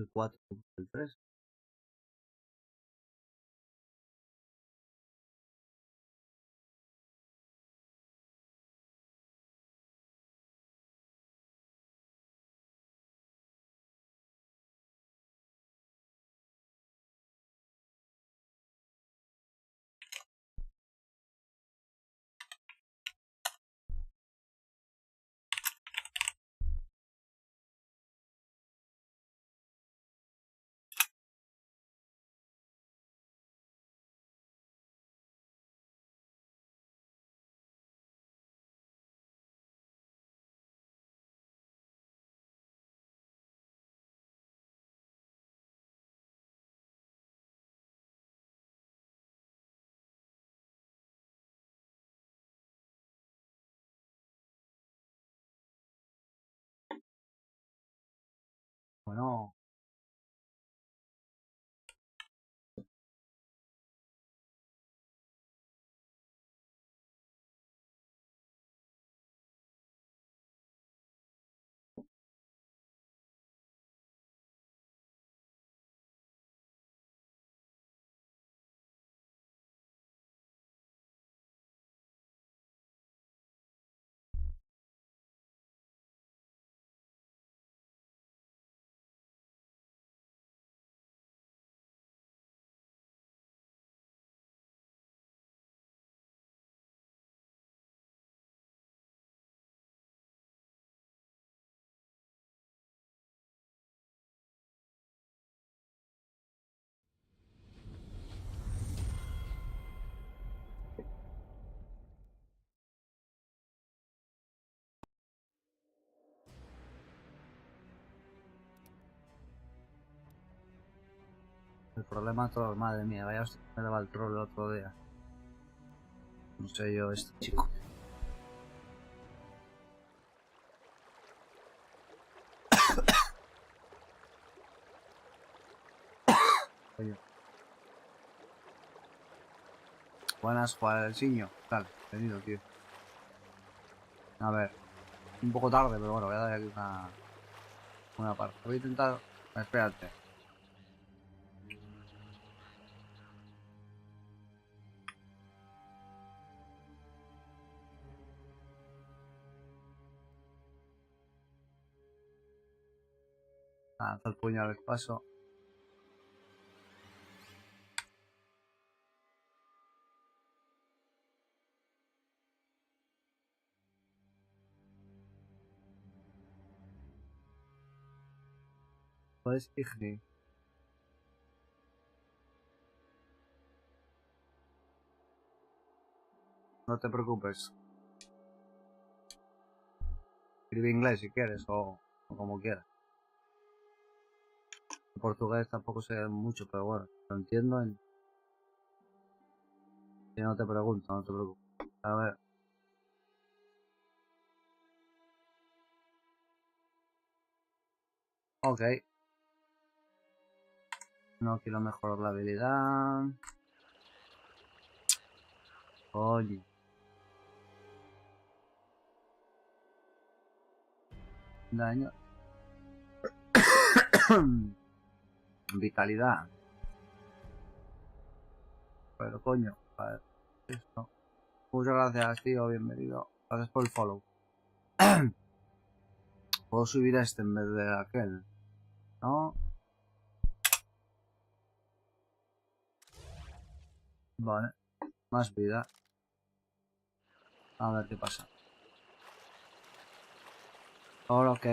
el 4, el 3. Bueno, el problema troll, madre mía, vaya hostia, me daba el troll el otro día. No sé yo, este chico. Oye. Buenas, Juanciño. ¿Qué tal? Venido, tío. A ver, un poco tarde, pero bueno, voy a dar aquí una parte. Voy a intentar... Espérate. Lanza el puño al paso. Puedes Igni. No te preocupes. Escribe inglés si quieres o como quieras. En portugués tampoco sé mucho, pero bueno, lo entiendo. Si no te pregunto, no te preocupes. A ver. Ok. No quiero mejorar la habilidad. Oye. Daño. Vitalidad. Pero coño. A ver. Esto. Muchas gracias, tío. Bienvenido. Gracias por el follow. Puedo subir a este en vez de aquel. ¿No? Vale. Más vida. A ver qué pasa. Ahora ok.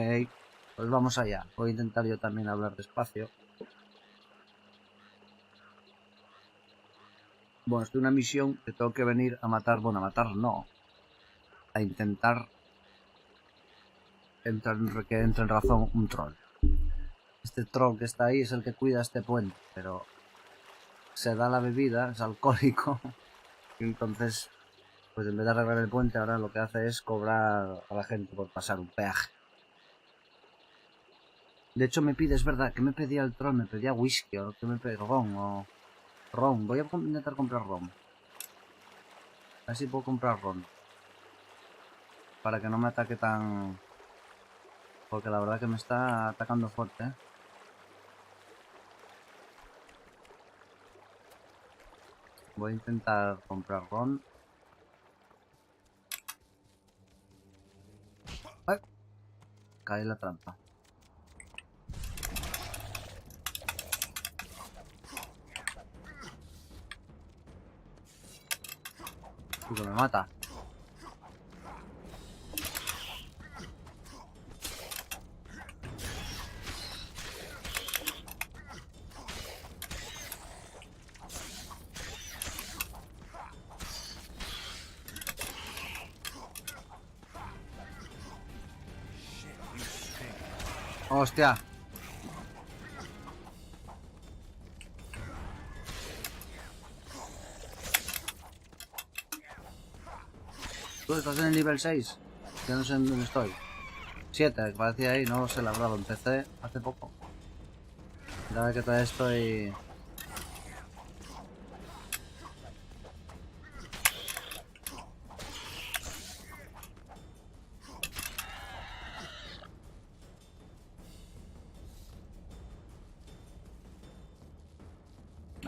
Pues vamos allá. Voy a intentar yo también hablar despacio. Bueno, estoy en una misión que tengo que venir a matar. Bueno, a matar no. A intentar que entre en razón un troll. Este troll que está ahí es el que cuida este puente, pero se da la bebida, es alcohólico. Y entonces, pues en vez de arreglar el puente, ahora lo que hace es cobrar a la gente por pasar un peaje. De hecho me pide, es verdad, que me pedía el troll, me pedía whisky o que me pedía ron o... Ron, voy a intentar comprar ron. A ver si puedo comprar ron. Para que no me ataque tan... Porque la verdad que me está atacando fuerte, ¿eh? Voy a intentar comprar ron. ¡Ay! Cae en la trampa. Y que me mata. ¡Hostia! Tú estás en el nivel 6. Yo no sé en dónde estoy. 7, que parecía ahí, no lo sé, la verdad, lo empecé hace poco. Ya ve que todavía estoy...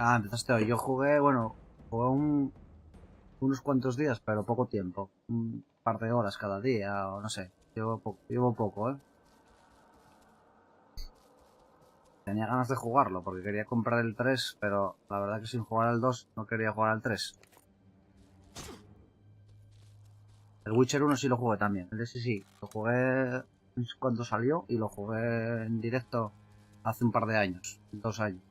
Ah, empezaste hoy. Yo jugué, bueno, jugué unos cuantos días, pero poco tiempo. Un par de horas cada día, o no sé. Llevo poco, ¿eh? Tenía ganas de jugarlo, porque quería comprar el 3, pero la verdad que sin jugar al 2 no quería jugar al 3. El Witcher 1 sí lo jugué también. El ese sí, lo jugué cuando salió y lo jugué en directo hace un par de años, 2 años.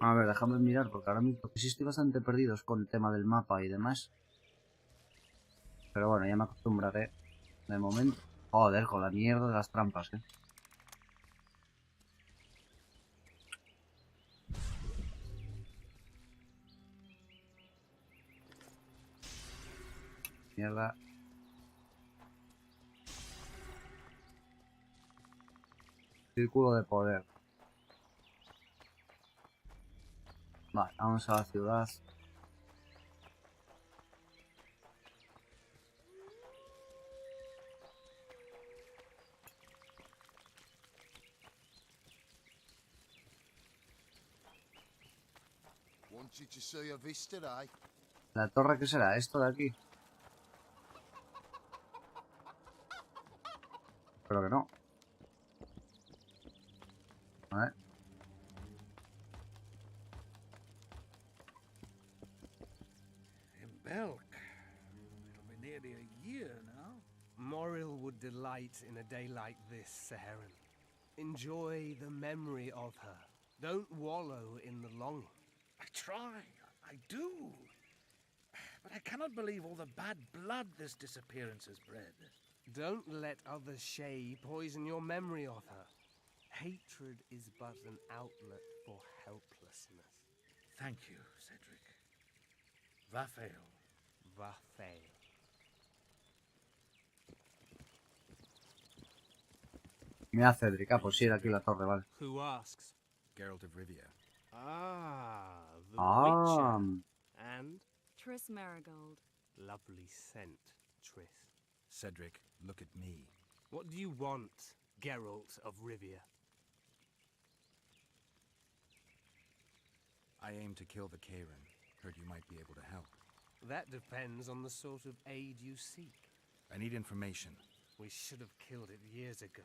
A ver, déjame mirar, porque ahora mismo sí estoy bastante perdido con el tema del mapa y demás. Pero bueno, ya me acostumbraré de momento. Joder, con la mierda de las trampas, ¿eh? Mierda. Círculo de poder. Vale, vamos a la ciudad. ¿La torre qué será? ¿Esto de aquí? Pero que no. A ver. In Belk. It'll be nearly a year now. Moril would delight in a day like this, Saharan. Enjoy the memory of her. Don't wallow in the longing. I try. I do. But I cannot believe all the bad blood this disappearance has bred. Don't let other Shay poison your memory of her. Hatred is but an outlet for helplessness. Thank you, Cedric. Vafail. Vafail. Mira, Cedric. Ah, pues sí, era aquí la torre, vale. Who asks? Geralt of Rivia. Ah, the Ah. Witcher. And Triss Marigold. lovely scent, Triss. Cedric, look at me. What do you want, Geralt of Rivia? I aim to kill the Karen. Heard you might be able to help. That depends on the sort of aid you seek. I need information. We should have killed it years ago.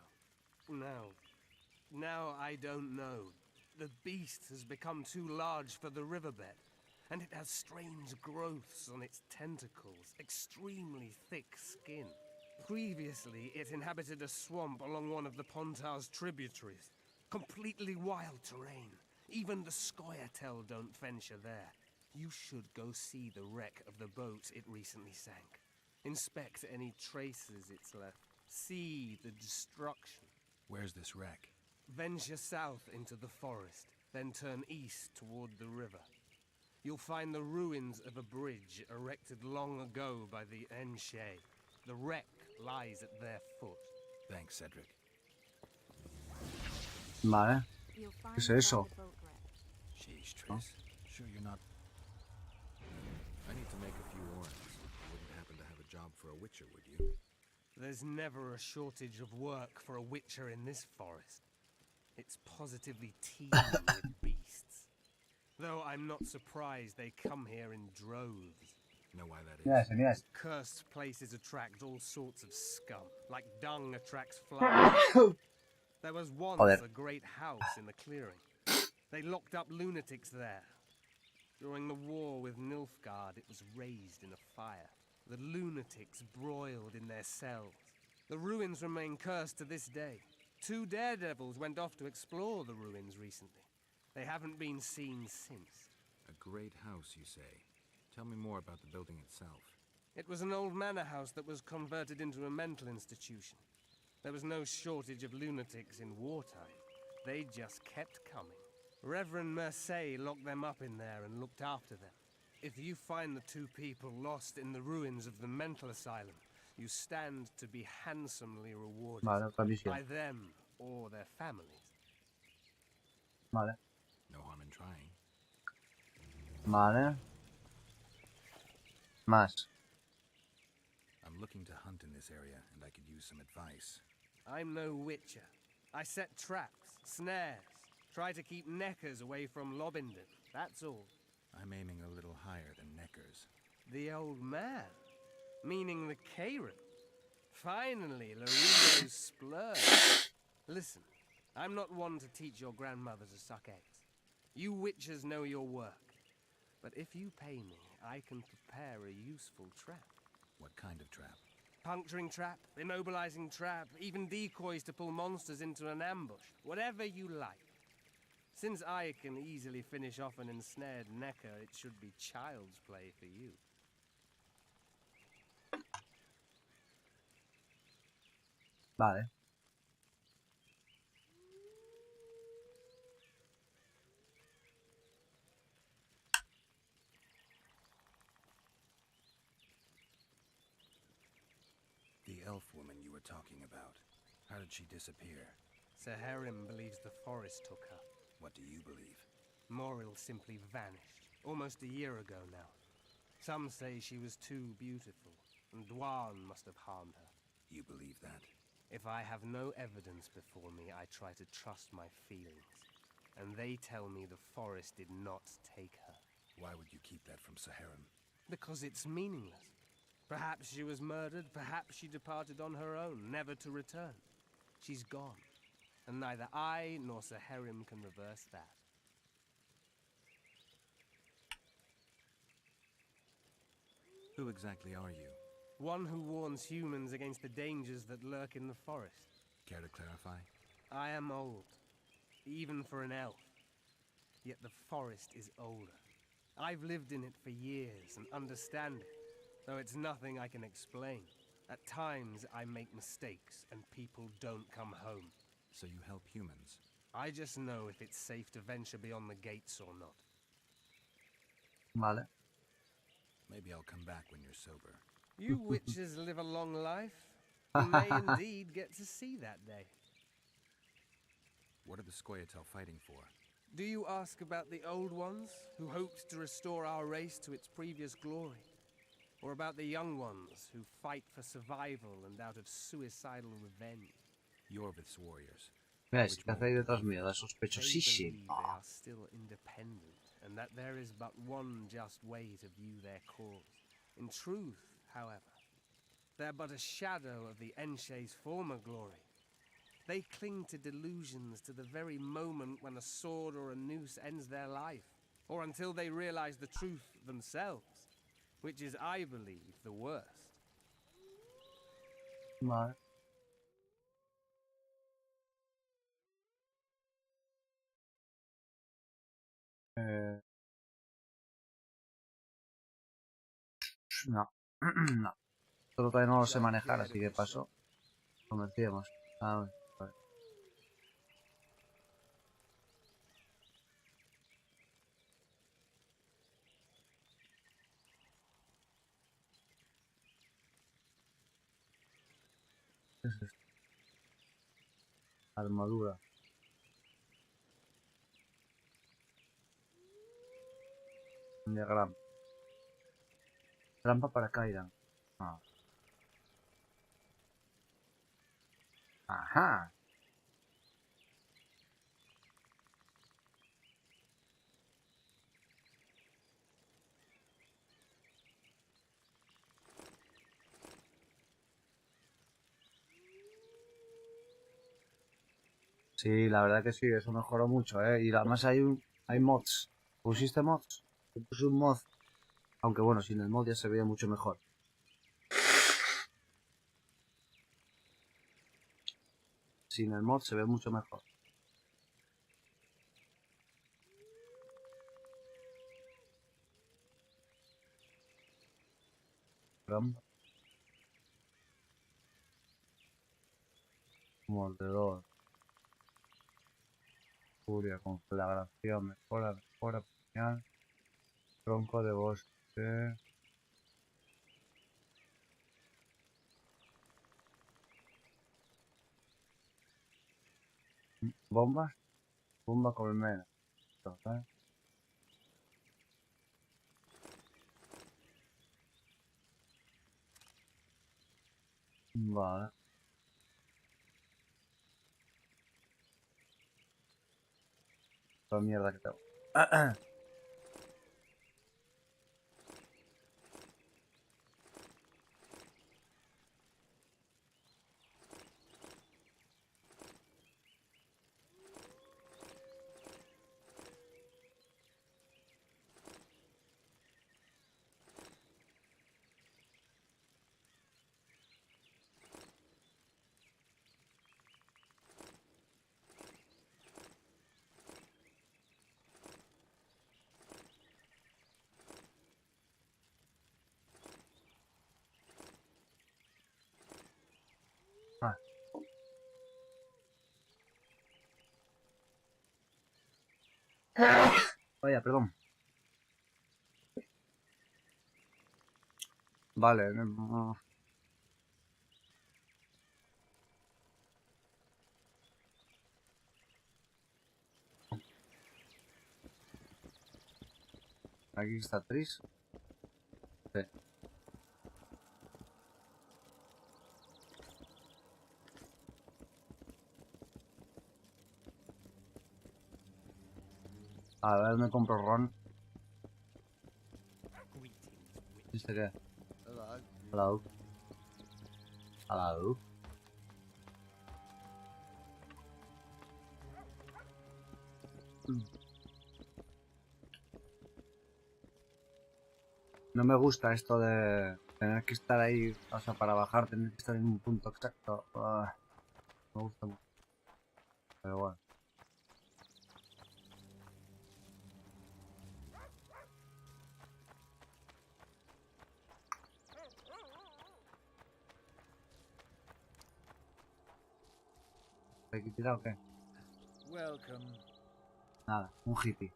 Now I don't know. The beast has become too large for the riverbed, and it has strange growths on its tentacles, extremely thick skin. Previously, it inhabited a swamp along one of the Pontar's tributaries. Completely wild terrain. Even the Scoia'tael don't venture there. You should go see the wreck of the boat it recently sank. Inspect any traces it's left. See the destruction. Where's this wreck? Venture south into the forest, then turn east toward the river. You'll find the ruins of a bridge erected long ago by the Enshe. The wreck lies at their foot. Thanks, Cedric. Vale. You'll find ¿Qué es eso? the boat wreck. Sheesh, Triss. Sure you're not... I need to make a few warrants. You wouldn't happen to have a job for a Witcher, would you? There's never a shortage of work for a Witcher in this forest. It's positively teeming with beasts. Though I'm not surprised they come here in droves. Know why that is? Mira ese, mira ese. Cursed places attract all sorts of scum, like dung attracts flies. There was once Joder. a great house in the clearing. They locked up lunatics there. During the war with Nilfgaard, it was raised in a fire. The lunatics broiled in their cells. The ruins remain cursed to this day. 2 daredevils went off to explore the ruins recently. They haven't been seen since. A great house, you say. Tell me more about the building itself. It was an old manor house that was converted into a mental institution. There was no shortage of lunatics in wartime. They just kept coming. Reverend Mercier locked them up in there and looked after them. If you find the 2 people lost in the ruins of the mental asylum, you stand to be handsomely rewarded Vale, otra misión. by them or their families. Vale. No harm in trying. Vale. Más. I'm looking to hunt in this area, and I could use some advice. I'm no witcher. I set traps, snares, try to keep neckers away from Lobinden, that's all. I'm aiming a little higher than Neckers. The old man? Meaning the Karen? Finally, Lorenzo's splurge. Listen, I'm not one to teach your grandmother to suck eggs. You witchers know your work. But if you pay me, I can prepare a useful trap. What kind of trap? Puncturing trap, immobilizing trap, even decoys to pull monsters into an ambush. Whatever you like. Since I can easily finish off an ensnared necker, it should be child's play for you. Vale. The elf woman you were talking about. How did she disappear? Saharim believes the forest took her. What do you believe? Moril simply vanished, almost a year ago now. Some say she was too beautiful, and Dwan must have harmed her. You believe that? If I have no evidence before me, I try to trust my feelings. And they tell me the forest did not take her. Why would you keep that from Saharim? Because it's meaningless. Perhaps she was murdered, perhaps she departed on her own, never to return. She's gone, and neither I nor Saharim can reverse that. Who exactly are you? One who warns humans against the dangers that lurk in the forest. Care to clarify? I am old, even for an elf. Yet the forest is older. I've lived in it for years and understand it, though it's nothing I can explain. At times I make mistakes and people don't come home. So you help humans? I just know if it's safe to venture beyond the gates or not. Vale. Maybe I'll come back when you're sober. You witches live a long life. You may indeed get to see that day. What are the Scoia'tael fighting for? Do you ask about the old ones, who hoped to restore our race to its previous glory? Or about the young ones, who fight for survival and out of suicidal revenge? Yorvith's warriors. Mira, si que hace ahí detrás mío, es They sospechosísimo. believe they are still independent, and that there is but one just way to view their cause. In truth, however, they're but a shadow of the Enshe's former glory. They cling to delusions to the very moment when a sword or a noose ends their life, or until they realize the truth themselves, which is, I believe, the worst. Vale. No. No. Solo todavía no lo sé manejar, así que paso. Como decíamos. A ver. ¿Qué es esto? Armadura. Un diagrama. Trampa para Kaidan. Ah. Ajá. Sí, la verdad que sí, eso mejoró mucho, ¿eh? Y además hay mods. ¿Pusiste mods? Yo puse un mod, aunque bueno, sin el mod ya se veía mucho mejor. Sin el mod se ve mucho mejor. Caramba. Mordedor. Furia, conflagración, mejora, puñal. Tronco de bosque. Bombas. Bomba colmena. ¿Eh? Vale. Toda mierda que tengo. Ah, vaya, perdón. Vale. Aquí está Tris. Sí. A ver, me compro ron. ¿Este qué? Hello. Hello. No me gusta esto de tener que estar ahí, o sea, para bajar, tener que estar en un punto exacto. Me gusta mucho. Pero bueno. ¿Hay que tirar o qué? Welcome. Nada, un hippie.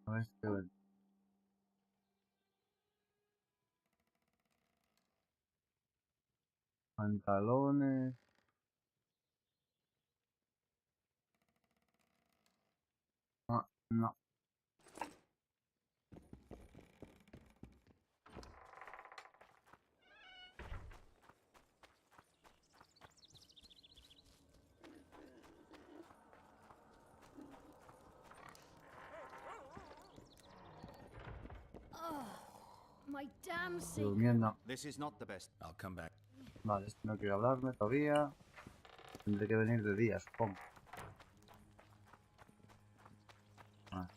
A ver, este ven. Pantalones. Ah, no. My damn Estoy sacred. durmiendo. This is not the best. I'll come back. Vale, este no quiere hablarme todavía. Tendré que venir de día, supongo. Ah.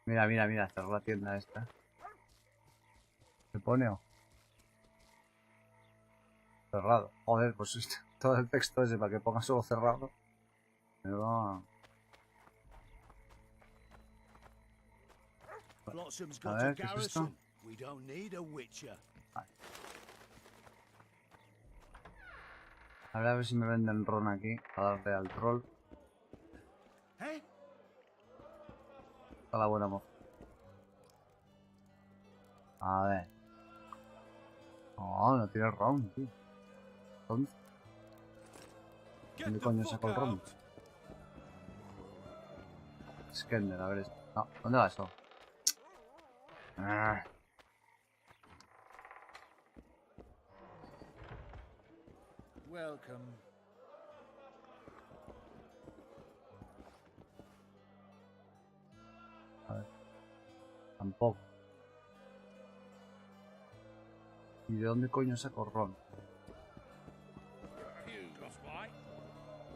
Mira, mira, mira, cerró la tienda esta. ¿Se pone o? Cerrado. Joder, pues todo el texto ese para que ponga solo cerrado. Me va... Flotsam's A got ver, ¿qué es esto? We don't need a witcher. Vale. A ver si me venden ron aquí. Para darle al troll. Hey? Está la buena moza. A ver. No, no tiene ron, tío. ¿Dónde coño saco el ron? Skender, a ver esto. No, ¿dónde va eso? Ah. Welcome. A ver. Tampoco. ¿Y de dónde coño saco ron? You lost white.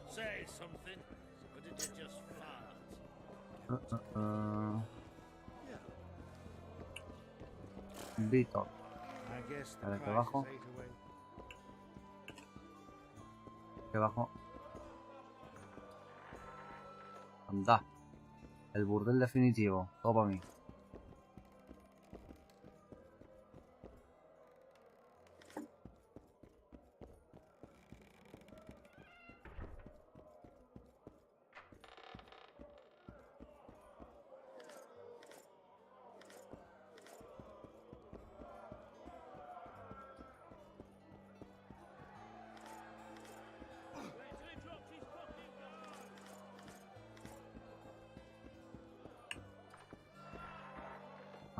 Say something, or did you just fart? Víctor. I guess the A ver, ¿qué price bajo? is 8 away. ¿Qué bajo? Anda. El burdel definitivo. Todo para mí.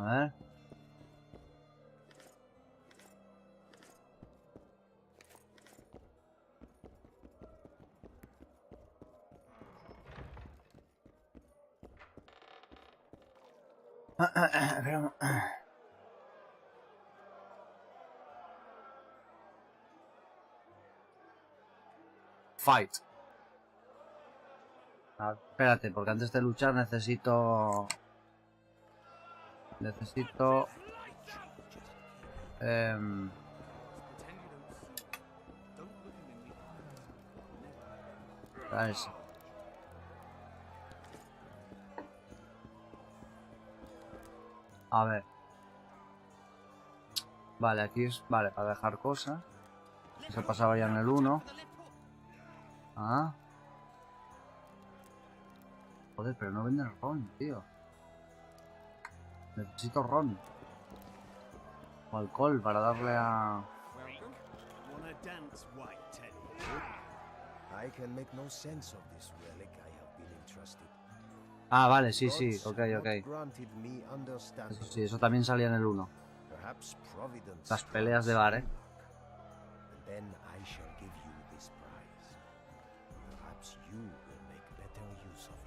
A ver. Fight. Ah, espérate, porque antes de luchar necesito... ¿sabes? A ver. Vale, aquí es... Vale, para dejar cosas. Se pasaba ya en el 1. Ah. Joder, pero no venden ron, tío. Necesito ron. O alcohol para darle a... Wanna dance, white Teddy? I can make no sense of this relic I have been entrusted. Ah, vale, sí, sí, Gods ok, have ok. not granted me understanding. Eso sí, eso también salía en el 1. Perhaps Providence Las peleas de bar, and then I shall give you this prize. Perhaps you will make better use of it.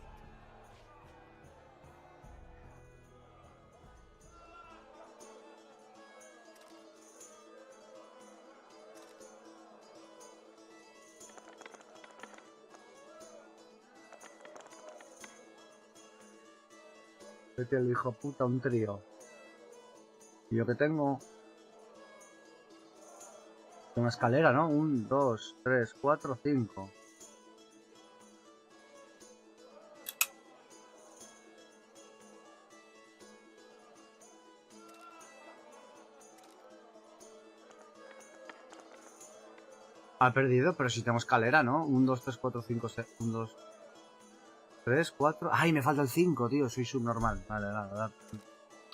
Vete el hijo puta, un trío. ¿Y yo qué tengo? Una escalera, ¿no? 1, 2, 3, 4, 5. Ha perdido, pero si tengo escalera, ¿no? 1, 2, 3, 4, 5, 6. 1, 2, 3, 4. ¡Ay, me falta el 5, tío! Soy subnormal. Vale, nada.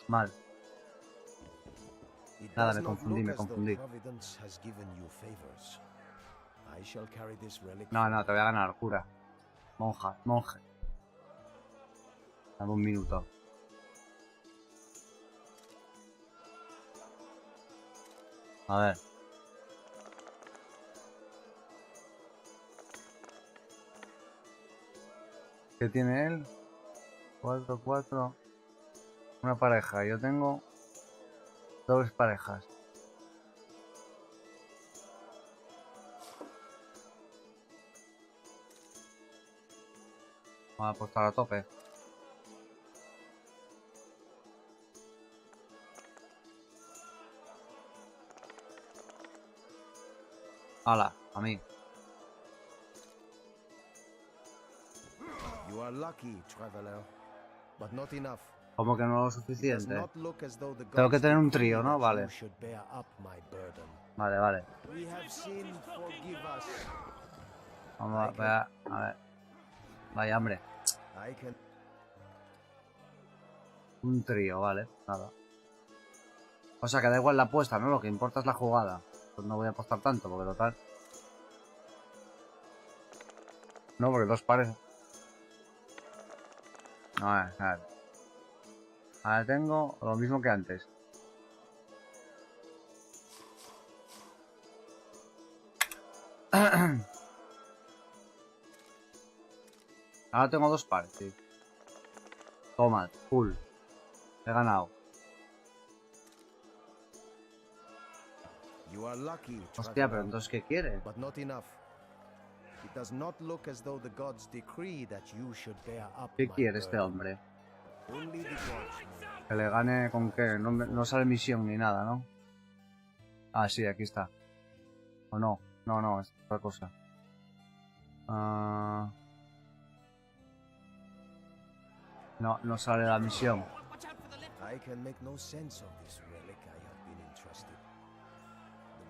Mal. It Nada, does me not confundí, look me as though confundí. Providence has given you favors. I shall carry this relic No, for no, te voy a ganar, cura. Monje. Dame un minuto. A ver. ¿Qué tiene él? 4, 4. Una pareja. Yo tengo 2 parejas. Vamos a apostar a tope. Hala, a mí. You are lucky, traveler, but not enough. Como que no lo It does suficiente. not look as though the Tengo que gods tener un decree trío, ¿no? that Vale. you should bear up my burden. Vale, vale. We have sinned, forgive us. Vamos a ver. Vaya, hombre. I can Un trío, vale. Nada. O sea que da igual la apuesta, ¿no? Lo que importa es la jugada. Pues no voy a apostar tanto, porque total... No, porque 2 pares... A ver. Ahora tengo lo mismo que antes. Ahora tengo 2 pares, sí. Toma, full. He ganado. You are lucky, Hostia, pero traveler, entonces ¿qué quiere? but not enough. It does not look as though the gods decree that you should bear up ¿Qué my quiere este burden. hombre? Only the gods know. Que le gane con qué. No, no sale misión ni nada, ¿no? Ah, sí, aquí está. O no. No, no, es otra cosa. Ah... No, no sale la misión. I can make no sense of this relic I have been entrusted.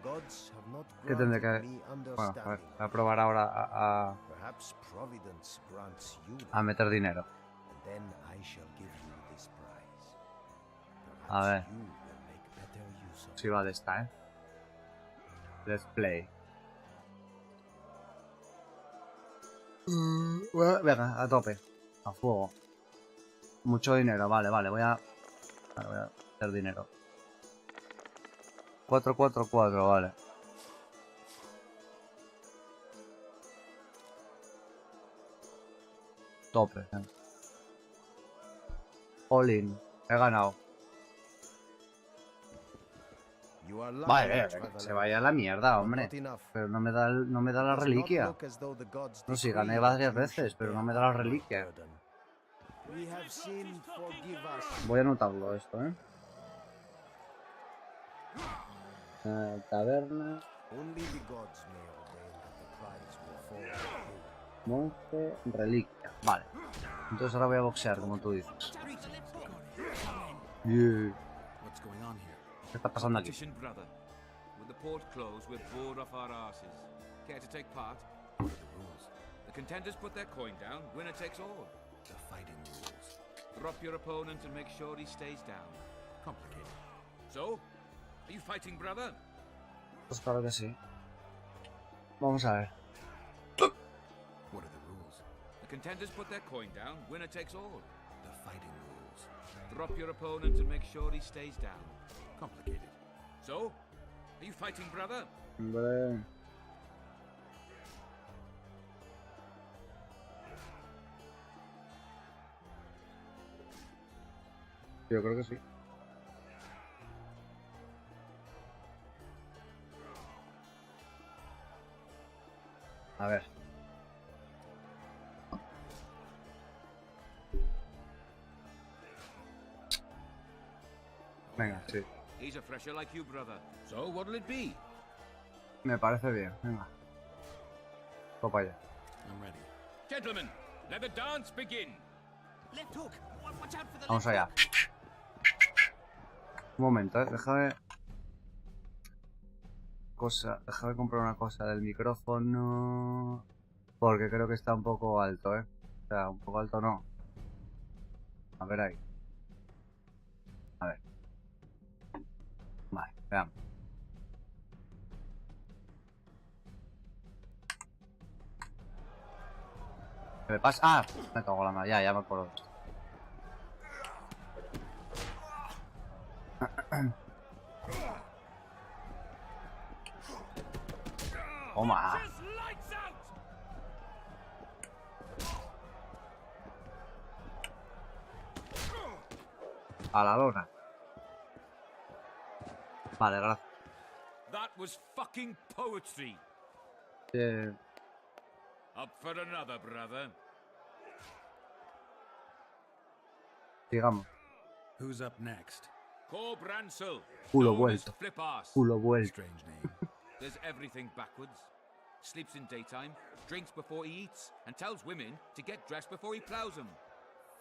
The gods have not ¿Qué tendré granted que...? me Bueno, a ver, understanding. voy a probar ahora Perhaps Providence grants you a meter dinero. and then I shall give you this prize. A ver. Perhaps you will make better use of Si vale esta, ¿eh? Let's play. Venga, a tope. A fuego. Mucho dinero, vale, voy a hacer dinero. 444, vale. Tope. All in. He ganado. You are lucky, Vale, traveler, que se vaya a la mierda, but hombre. not enough. Pero no me da, no me da la Does not reliquia. look as though the gods No, sí, decree gané that varias you veces, should pero no bear me da la up my reliquia. burden. We have sinned, forgive us. Voy a anotarlo esto, ¿eh? Taberna, Only the gods may ordain that the prize will fall on you. monje, reliquia. Vale. Entonces ahora voy a boxear, como tú dices. Yeah. What's going on here? ¿Qué está pasando aquí? Competition, brother. With the port closed, we're bored off our asses. Care to take part? What are the rules? The contenders put their coin down, winner takes all. The fighting rules. Drop your opponent and make sure he stays down. Complicated. So, are you fighting, brother? Pues claro que sí. Vamos a ver. What are the rules? The contenders put their coin down, winner takes all. The fighting rules. Drop your opponent and make sure he stays down. Complicated. So, are you fighting, brother? Hombre. Yo creo que sí. A ver. Venga, sí. He's a fresher like you, brother. So, what'll it be? Me parece bien. Venga. Topa ya. I'm ready. Gentlemen, let the dance begin. Left hook. Watch out for the Vamos allá. Un momento, déjame... Déjame comprar una cosa del micrófono... Porque creo que está un poco alto, ¿eh? O sea, un poco alto no. A ver ahí. A ver. Vale, veamos. ¿Qué me pasa? ¡Ah! Me cago en la mano. Ya me acuerdo. Toma. A la lona. Vale, gracias. That was fucking poetry. Up for another, brother. Sigamos. Who's up next? Cor Bransel. Culo known as vuelto. Flip arse. Culo vuelto. Strange name. Does everything backwards. Sleeps in daytime, drinks before he eats, and tells women to get dressed before he plows them.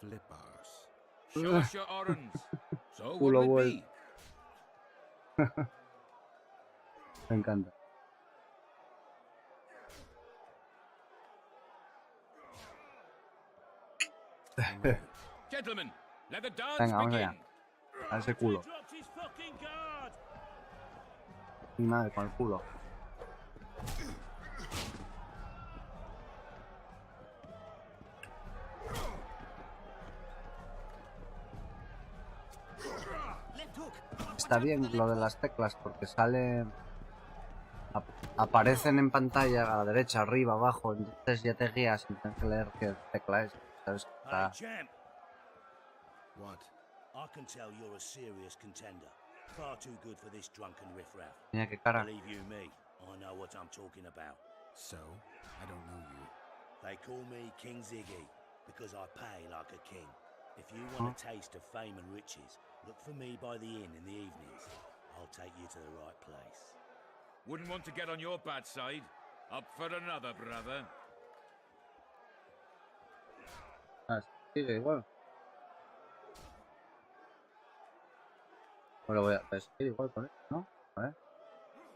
Flip arse. Show us your orange. So, Culo what'll it be? Me encanta. I'm ready. Gentlemen, let the dance Venga, vamos begin. allá. A ese culo. Mi madre con el culo. está bien lo de las teclas porque sale... aparecen en pantalla a la derecha, arriba, abajo, entonces ya te guías sin tener que leer qué tecla es. ¿Sabes? Hey, Está... champ. What? I can tell you're a serious contender. Far too good for this drunken riffraff. Mira qué cara. Believe you me, I know what I'm talking about. So? I don't know you. They call me King Ziggy because I pay like a king. If you want a taste of fame and riches, look for me by the inn in the evenings. I'll take you to the right place. Wouldn't want to get on your bad side. Up for another, brother. Ah, sigue igual. Bueno, voy a seguir igual con él, ¿no? A ver.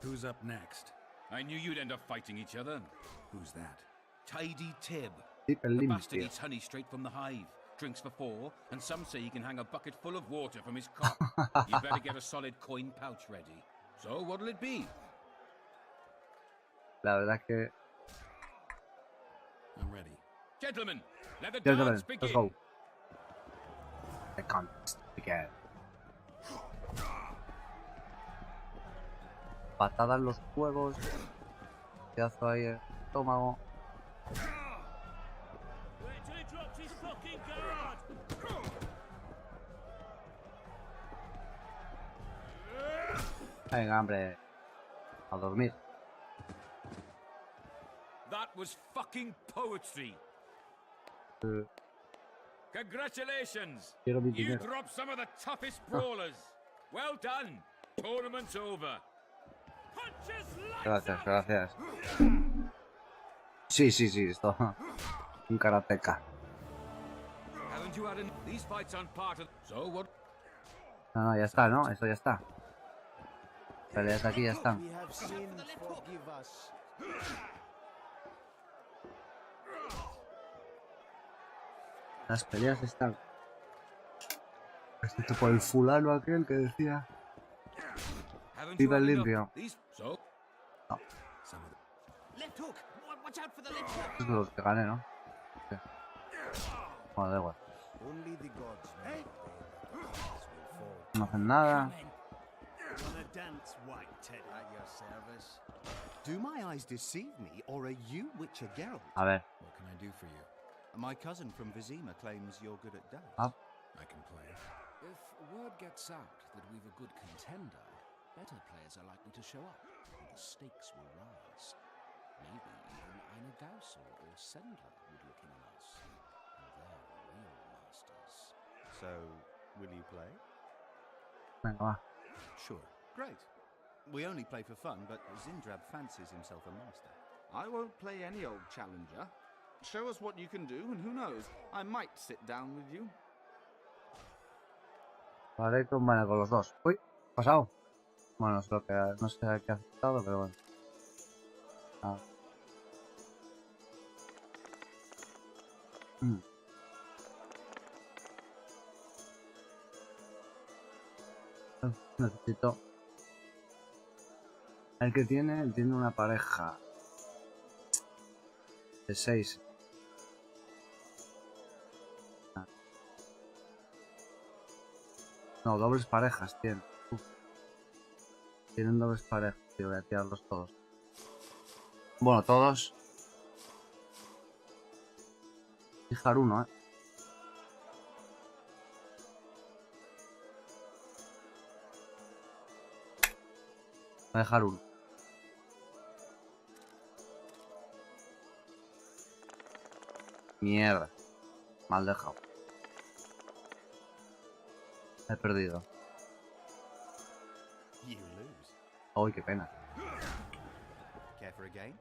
Who's up next? I knew you'd end up fighting each other. Who's that? Tidy Tib. Tip el The bastard limpio. eats honey straight from the hive, drinks for 4, and some say he can hang a bucket full of water from his cock. You better get a solid coin pouch ready. So what'll it be? La verdad es que... I'm ready. Gentlemen, let the Gentlemen, dance let's begin. go. The contest began. Patada en los huevos. Pedazo ahí el estómago. Venga, hombre. A dormir. That was fucking poetry. Congratulations! Quiero mi You dinero. dropped some of the toughest brawlers. Well done. Tournament's over. Gracias, gracias. Sí, sí, sí, esto. Un karateka. Haven't you had these fights aren't part of... So what? No, no, ya está, ¿no? Esto ya está. Peleas aquí ya están. We have sinned, forgive us. Las peleas están. Excepto por el fulano aquel que decía. Haven't Viva you el had enough? limpio. These... So? Some of them. Left hook! Watch out for the left hook! Esos son los que gané, ¿no? Sí. Bueno, da igual. Only the gods know the day that the gods will fall. No hacen nada. Wanna dance, white Ted? At your service. Do my eyes deceive me, or are you Witcher Geralt? A ver. What can I do for you? My cousin from Vizima claims you're good at dice. Ah. I can play. If word gets out that we've a good contender, better players are likely to show up, and the stakes will rise. Maybe even Eine Gausel or Sendler would look in on us, and they're real masters. So, will you play? Venga, va. Sure. Great. We only play for fun, but Zindrab fancies himself a master. I won't play any old challenger. Show us what you can do, and who knows, I might sit down with you. Vale, con los dos. Uy, pasado. Bueno, es lo que no sé qué ha aceptado, pero bueno. Ah. Necesito. El que tiene una pareja de 6. No, dobles parejas tienen. Tienen dobles parejas, tío, voy a tirarlos todos. Bueno, todos. Fijar uno, Voy a dejar uno. Mierda. Mal dejado. He perdido. You lose. Uy, qué pena. Care for a game?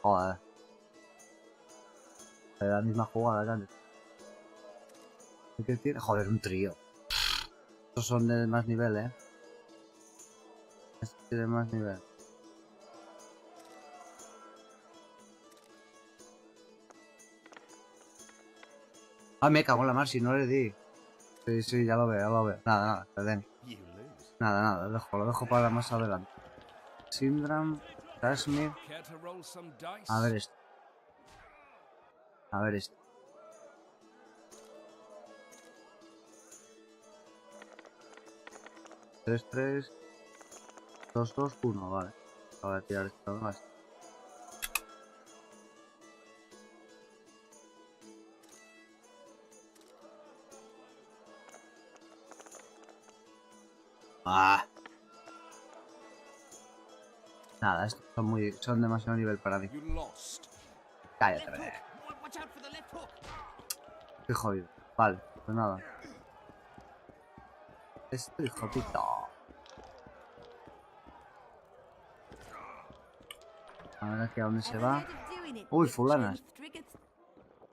Joder. Es la misma jugada que antes. ¿Qué tiene? Joder, un trío. Estos son de más nivel, Este tiene más nivel. Ah, me cago en la mar, si no le di. Sí, sí, ya lo veo, ya lo veo. Nada, nada, perdón. You lose. Nada, nada, lo dejo para más adelante. Sindram. Kashmir. Care to roll some dice? A ver esto. A ver esto. Tres, 3, 2, 2, 1, vale. Voy a tirar esto más. Ah. Nada, estos son demasiado nivel para mí. You lost. Cállate, bebé. Qué jodido. Vale, pues nada. Este hijo puta. A ver aquí a dónde se va. Uy, fulanas.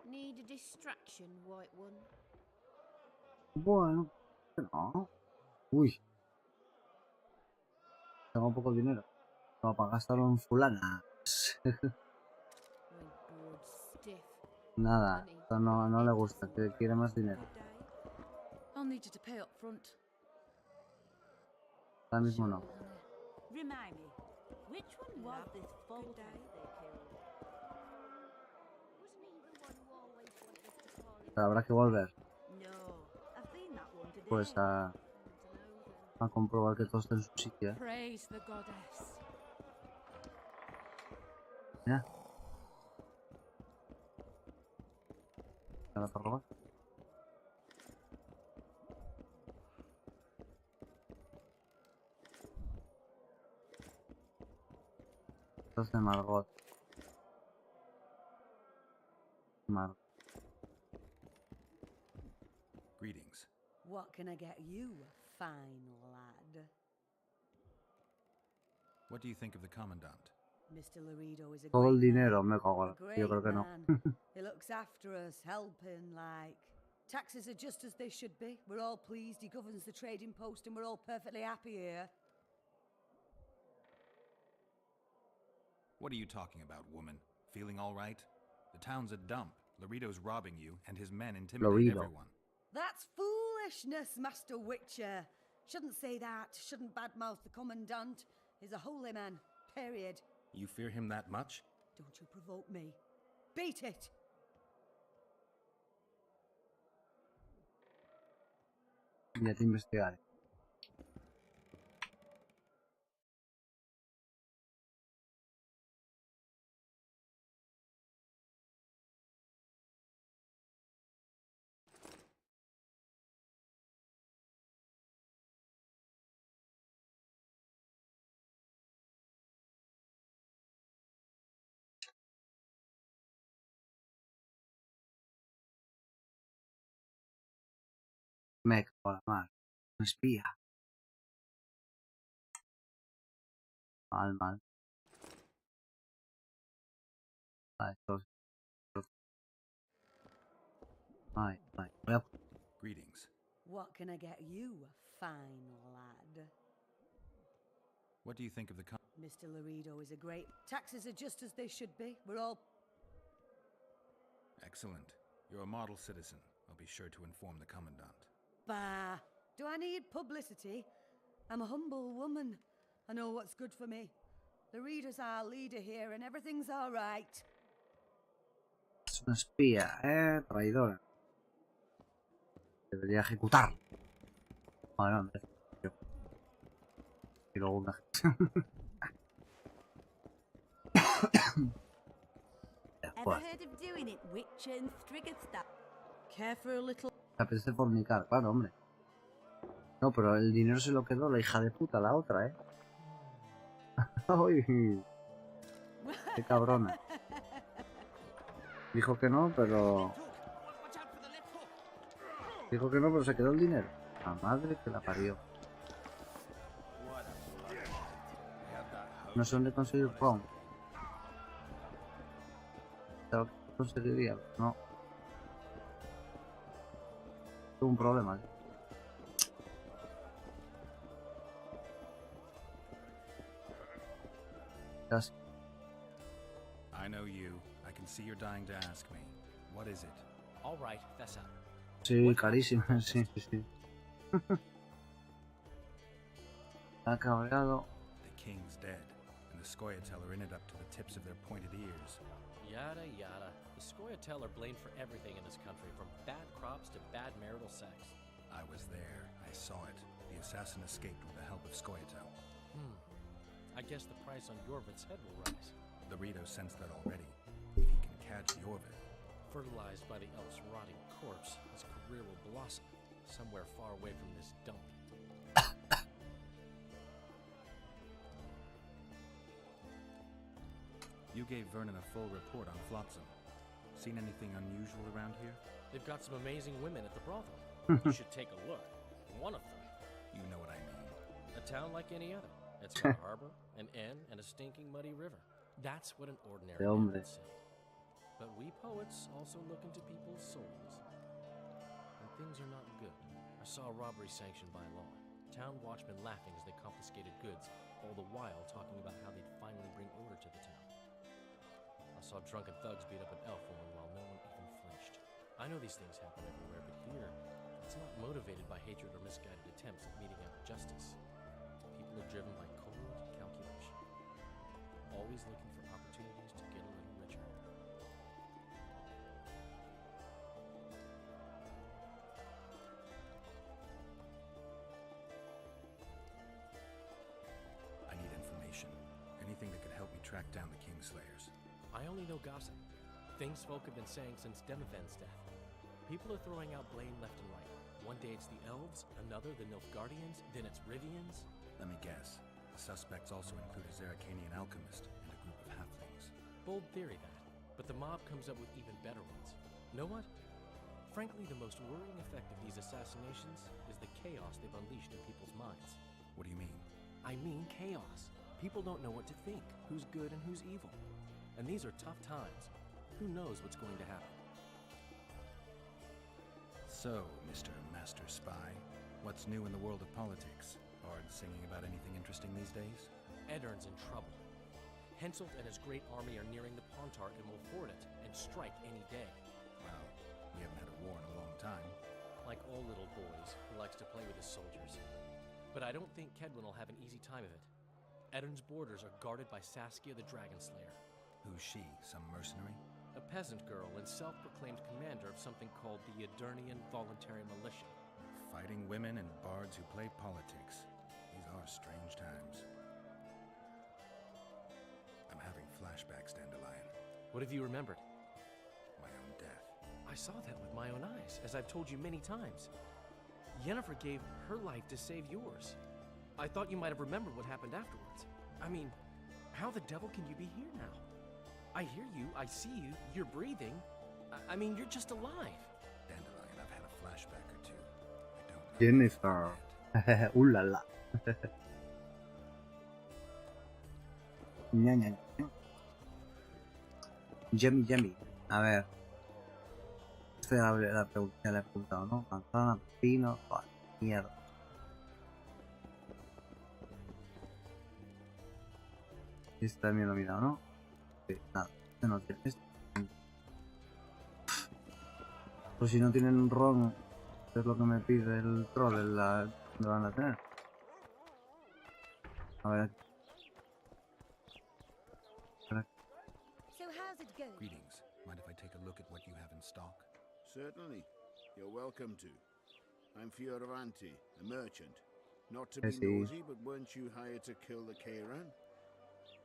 Need a distraction, white one. Bueno, no. Uy. Tengo poco dinero. No, para gastarlo en fulanas. Nada, esto no le gusta, que quiere más dinero. I'll need you to pay up front. Ahora mismo no. Remind me, which one was this Fulton they killed? Wasn't he the one who always wanted us to call him? Pero habrá que volver, No, I've seen that one today. pues a comprobar que todo está en su sitio, ¿eh? Praise the goddess. Mira. ¿Nada para robar? Dos de Margot. Margot. Greetings. What can I get you, fine lad? What do you think of the Commandant? Mr. Laredo is a Todo el great dinero man. me cago. A great Yo creo que no. man. He looks after us, helping, like. Taxes are just as they should be. We're all pleased. He governs the trading post and we're all perfectly happy here. What are you talking about, woman? Feeling all right? The town's a dump. Laredo's robbing you, and his men intimidate everyone. That's foolishness, Master Witcher. Shouldn't say that. Shouldn't badmouth the Commandant. He's a holy man. Period. You fear him that much? Don't you provoke me. Beat it! Ya te investigaré. Me cago en la mar. Un espía. Mal, mal. Vale, dos. Ay, ay. Voy a... Greetings. What can I get you, fine lad? What do you think of the Mr. Laredo is a great... Taxes are just as they should be. We're all... Excellent. You're a model citizen. I'll be sure to inform the Commandant. Bah! Do I need publicity? I'm a humble woman. I know what's good for me. Laredo's our leader here and everything's all right. Es una espía, traidora. Debería ejecutar. Bueno, hombre. Y luego una... Ever heard of doing it, Witcher and Striggerstaff? Care for a little... Me apetece fornicar, claro, hombre. No, pero el dinero se lo quedó la hija de puta, la otra, ¿eh? Uy, qué cabrona. Dijo que no, pero... Dijo que no, pero se quedó el dinero. La madre que la parió. No sé dónde conseguir ron. Pero conseguiría, no. Tuve un problema. Casi. I know you. I can see you're dying to ask me. What is it? All right, that's up. Sí, carísimo, sí, sí. Está cabreado. The king's dead, and the the Scoia'tael are in it up to the tips of their pointed ears. Yada yada. The Scoia'tael are blamed for everything in this country, from bad crops to bad marital sex. I was there. I saw it. The assassin escaped with the help of Scoia'tael. I guess the price on Yorvit's head will rise. Lorito sensed that already. If he can catch Yorvit, Fertilized by the elf's rotting corpse, his career will blossom somewhere far away from this dump. You gave Vernon a full report on Flotsam. Seen anything unusual around here? They've got some amazing women at the brothel. You should take a look. One of them. You know what I mean. A town like any other. It's got a harbor, an inn, and a stinking muddy river. That's what an ordinary man would say. But we poets also look into people's souls. And things are not good. I saw a robbery sanctioned by law. Town watchmen laughing as they confiscated goods, all the while talking about how they'd finally bring order to the town. I saw drunken thugs beat up an elf woman while no one even flinched. I know these things happen everywhere, but here, it's not motivated by hatred or misguided attempts at meting out justice. People are driven by cold calculation, always looking for opportunities to get a little richer. I need information. Anything that could help me track down the Kingslayers. I only know gossip. Things folk have been saying since Demiven's death. People are throwing out blame left and right. One day it's the elves, another the Nilfgaardians, then it's Rivians. Let me guess. The suspects also include a Zerrikanian alchemist and a group of halflings. Bold theory, that. But the mob comes up with even better ones. Know what? Frankly, the most worrying effect of these assassinations is the chaos they've unleashed in people's minds. What do you mean? I mean chaos. People don't know what to think, who's good and who's evil. And these are tough times. Who knows what's going to happen? So, Mr. Master Spy, what's new in the world of politics? Bards singing about anything interesting these days? Eddern's in trouble. Henselt and his great army are nearing the Pontart and will ford it and strike any day. Well, we haven't had a war in a long time. Like all little boys, he likes to play with his soldiers. But I don't think Kedwin will have an easy time of it. Eddern's borders are guarded by Saskia the Dragon Slayer. Who's she? Some mercenary? A peasant girl and self-proclaimed commander of something called the Edirnian Voluntary Militia. Fighting women and bards who play politics. These are strange times. I'm having flashbacks, Dandelion. What have you remembered? My own death. I saw that with my own eyes, as I've told you many times. Yennefer gave her life to save yours. I thought you might have remembered what happened afterwards. I mean, how the devil can you be here now? I hear you, I see you, you're breathing. I mean, you're just alive. Dandelion, I've had a flashback or two. I don't know. Jennifer. Ooh la la. Ña, ña, ña. Yummy, yummy. A ver. Esta ya le he preguntado, ¿no? Manzana, pepino. Vale, mierda. Este también lo he mirado, ¿no? Sí, nada, este no tiene esto. Pues si no tienen un ron, ¿qué es lo que me pide el troll? ¿Lo van a tener? A ver. So how's it going? Greetings. Mind if I take a look at what you have in stock? Certainly. You're welcome to. I'm Fioravanti, a merchant. Not to Yes, be he- nosy, but weren't you hired to kill the Kairan?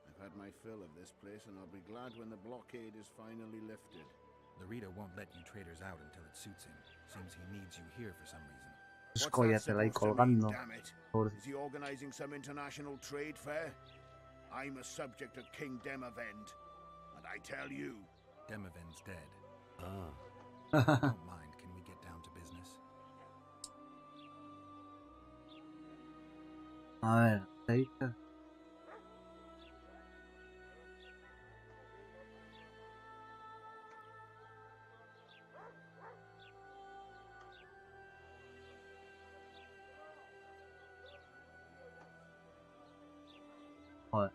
I've had my fill of this place, and I'll be glad when the blockade is finally lifted. Lorito won't let you traders out until it suits him. Seems he needs you here for some reason. Escóyatela ahí supposed to mean, colgando. damn it? Pobre- Is he organizing some international trade fair? I'm a subject of King Demavend, and I tell you... Demiven's dead. Ah. Don't mind, can we get down to business? A ver, aceite. Joder.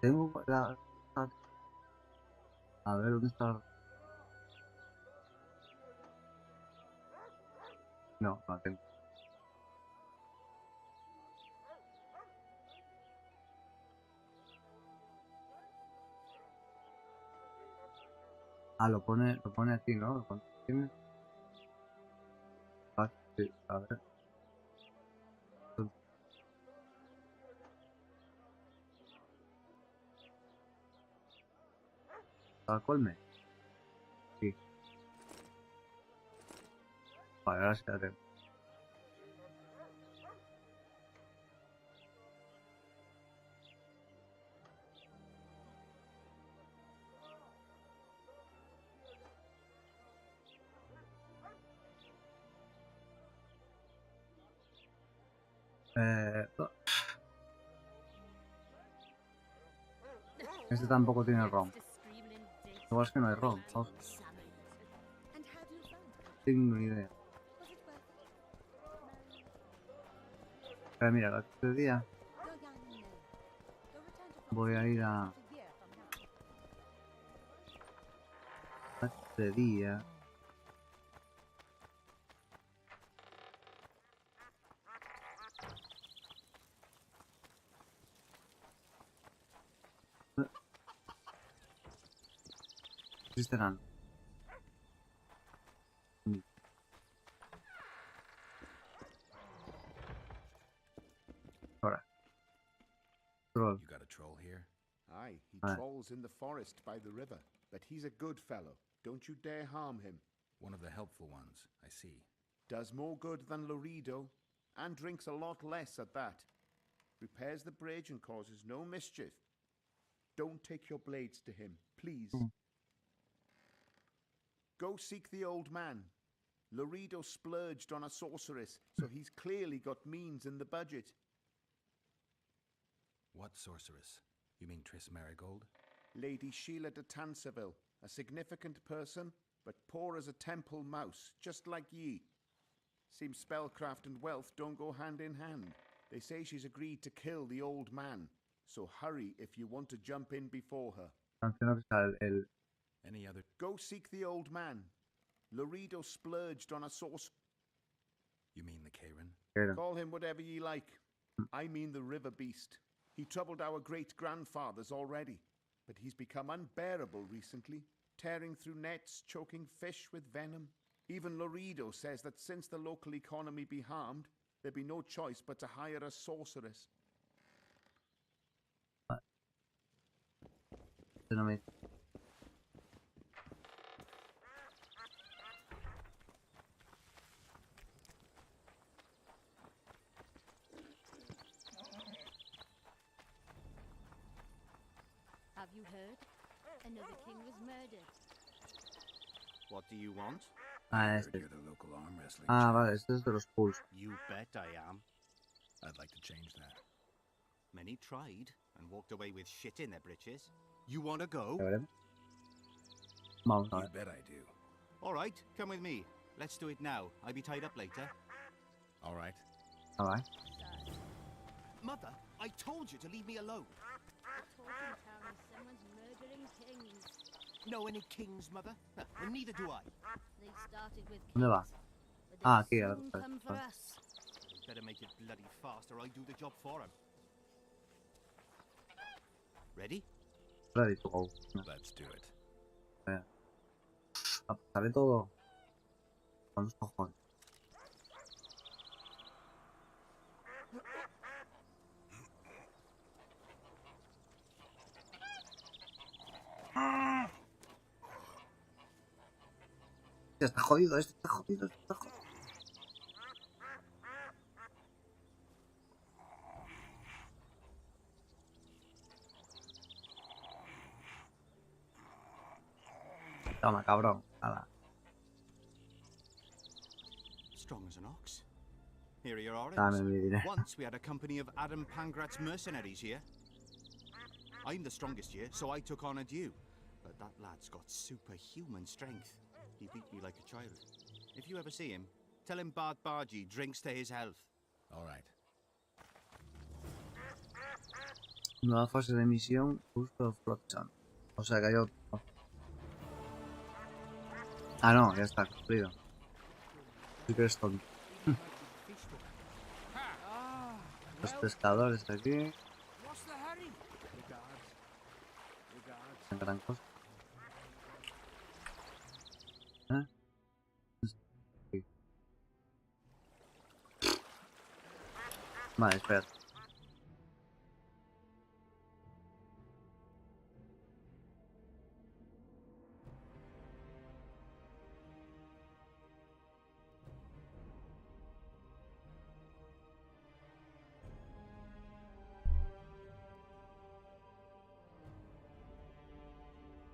Tengo la... A ver, ¿dónde está? No, no la tengo. Ah, lo pone aquí, ¿no? Lo pone aquí. Ah, sí, a ver. ¿Al colme? Sí. Vale, ahora sí la tengo. Este tampoco tiene ROM. Igual es que no hay ROM. No tengo ni idea. Pero mira, este día voy a ir a... Este día... Existirán. Ahora. Troll. You got a troll here? Aye, he Aye. trolls in the forest by the river, but he's a good fellow. Don't you dare harm him. One of the helpful ones, I see. Does more good than Laredo, and drinks a lot less at that. Repairs the bridge and causes no mischief. Don't take your blades to him, please. Go seek the old man. Laredo splurged on a sorceress, so he's clearly got means in the budget. What sorceress? You mean Triss Marigold? Lady Sheila de Tanserville, a significant person, but poor as a temple mouse, just like ye. Seems spellcraft and wealth don't go hand in hand. They say she's agreed to kill the old man, so hurry if you want to jump in before her. Any other? Go seek the old man. Laredo splurged on a sorcerer. You mean the Karen? Call him whatever ye like. I mean the river beast. He troubled our great-grandfathers already, but he's become unbearable recently, tearing through nets, choking fish with venom. Even Laredo says that since the local economy be harmed, there'd be no choice but to hire a sorceress. Have you heard? Another king was murdered. What do you want? Ah, este. You're the local arm wrestling Ah, champ. vale, este es de los pools. You bet I am. I'd like to change that. Many tried and walked away with shit in their britches. You want to go? Ya veremos. Vamos a You ver. bet I do. All right, come with me. Let's do it now. I'll be tied up later. All right. Alright. Mother, I told you to leave me alone. The talking town is someone's murdering kings. Know any kings, Mother? And neither do I. They started with ¿Dónde va? kings, but Ah, they'll aquí. soon come for us. Better make it bloody fast or I do the job for him. Ready? Ready to go. Let's do it. Sale todo. Con los cojones. Está jodido, está jodido, está jodido. Toma, cabrón. Nada. Strong as an ox. Here are your oranges. Dame mi dinero. Once we had a company of Adam Pangrat's mercenaries here. I'm the strongest here, so I took on a due. But that lad's got superhuman strength. He beat me like a child. If you ever see him, tell him Bart Bargy drinks to his health. All right. Nueva fase de misión, justo Flotsam. O sea que hay otro. Ah, no, ya está cumplido. Sí que eres tonto. Los pescadores de aquí. No gran cosa. ¿Eh? Sí. Vale, espera.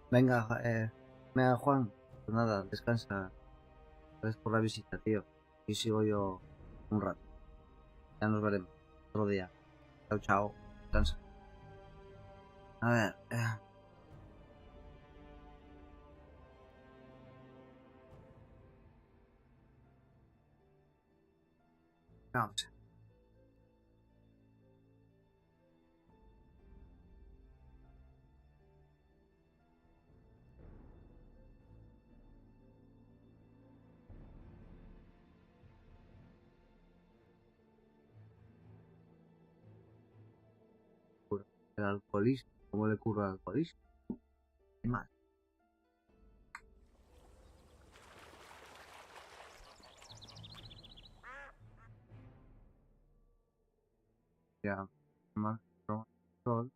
Venga, venga, Juan. Pues nada, descansa. Gracias por la visita, tío. Y sigo yo un rato. Ya nos veremos. Otro día. Chao, chao. Descansa. A ver. Vamos. El alcoholismo. ¿Cómo le cura el alcoholismo? ¿Qué más? Ya. Más control.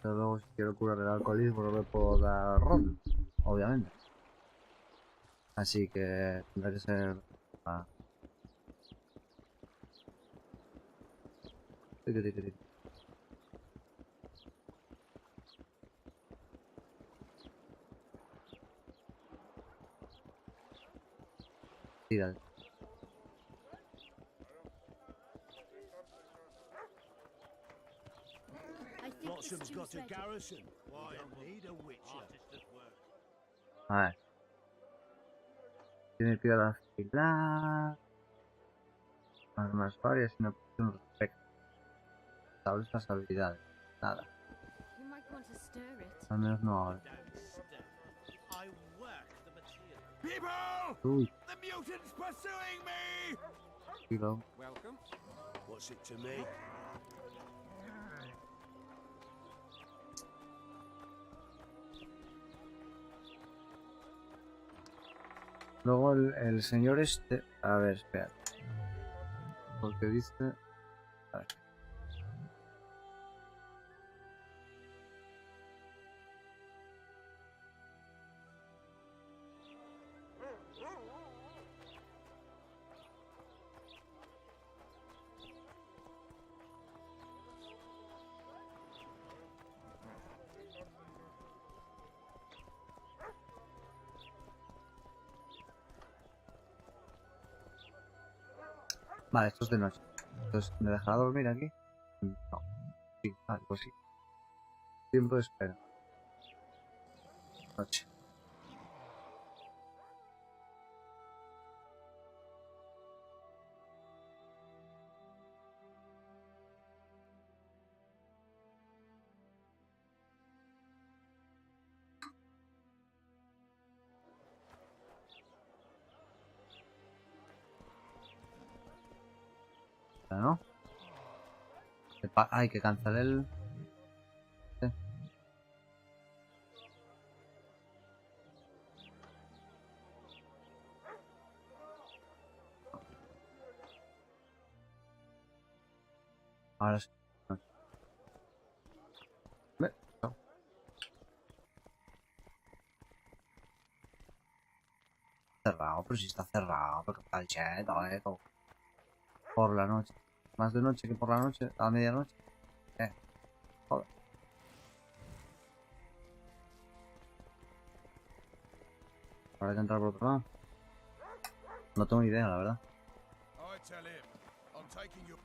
Pero luego si quiero curar el alcoholismo no me puedo dar ron, obviamente. Así que tendrá que ser... Ah. Tiqui, tiqui, tiqui. Sí, dale. Flotsam's got a garrison. Why, don't need a witcher. A ver. Tiene que ir a la fila. Armas varias y una posición respecto. Establece las habilidades. Nada. You might want to stir it. Al menos no ahora. I work the material. People! Uy, The mutant's pursuing me! kilo. Welcome. What's it to me? Luego el señor este... A ver, espera. Porque dice... A ver. Vale, esto es de noche. Entonces, ¿me dejará dormir aquí? No. Sí, vale, pues sí. Tiempo de espera. Noche. ¿No? Hay que cancelar el... Ahora sí. No. Cerrado, pero si está cerrado, porque está el cheto, todo. Por la noche. Más de noche que por la noche, a medianoche. Joder. Habrá que entrar por otro lado. No tengo ni idea, la verdad. tell him? I'm taking your...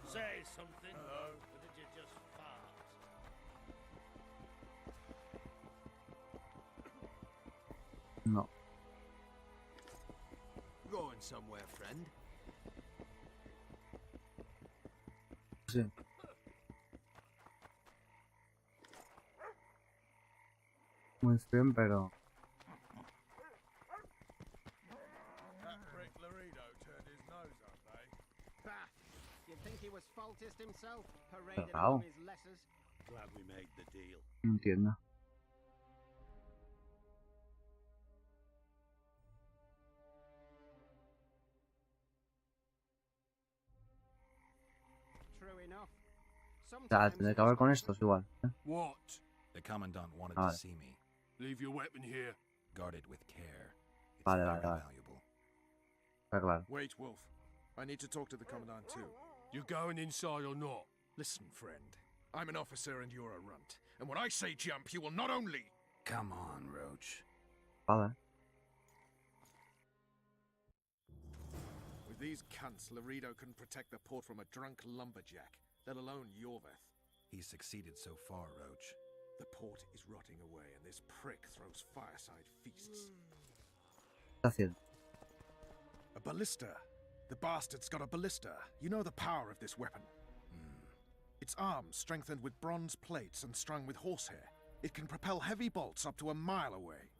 Say something. Hello? Or did you just fart? No. Going somewhere, friend? Sí. Muy bien, pero... That prick Laredo turned his nose up, eh? Bah! You'd think he was faultist himself, parading Wow. on his letters. Glad we made the deal. No entiendo. True enough. O sea, tendré que hablar con estos igual. ¿eh? What? The commandant wanted Vale. to see me. Leave your weapon here. Guard it with care. It's Vale, very vale, vale. valuable. Está claro. Wait, Wolf. I need to talk to the commandant too. You going inside or not? Listen, friend. I'm an officer and you're a runt. And when I say jump, you will not only... Come on, Roach. Vale. With these cunts, Laredo couldn't protect the port from a drunk lumberjack, let alone Yorveth. He's succeeded so far, Roach. The port is rotting away, and this prick throws fireside feasts. Está haciendo. A ballista. The bastard's got a ballista. You know the power of this weapon. Its arms strengthened with bronze plates and strung with horsehair. It can propel heavy bolts up to a mile away.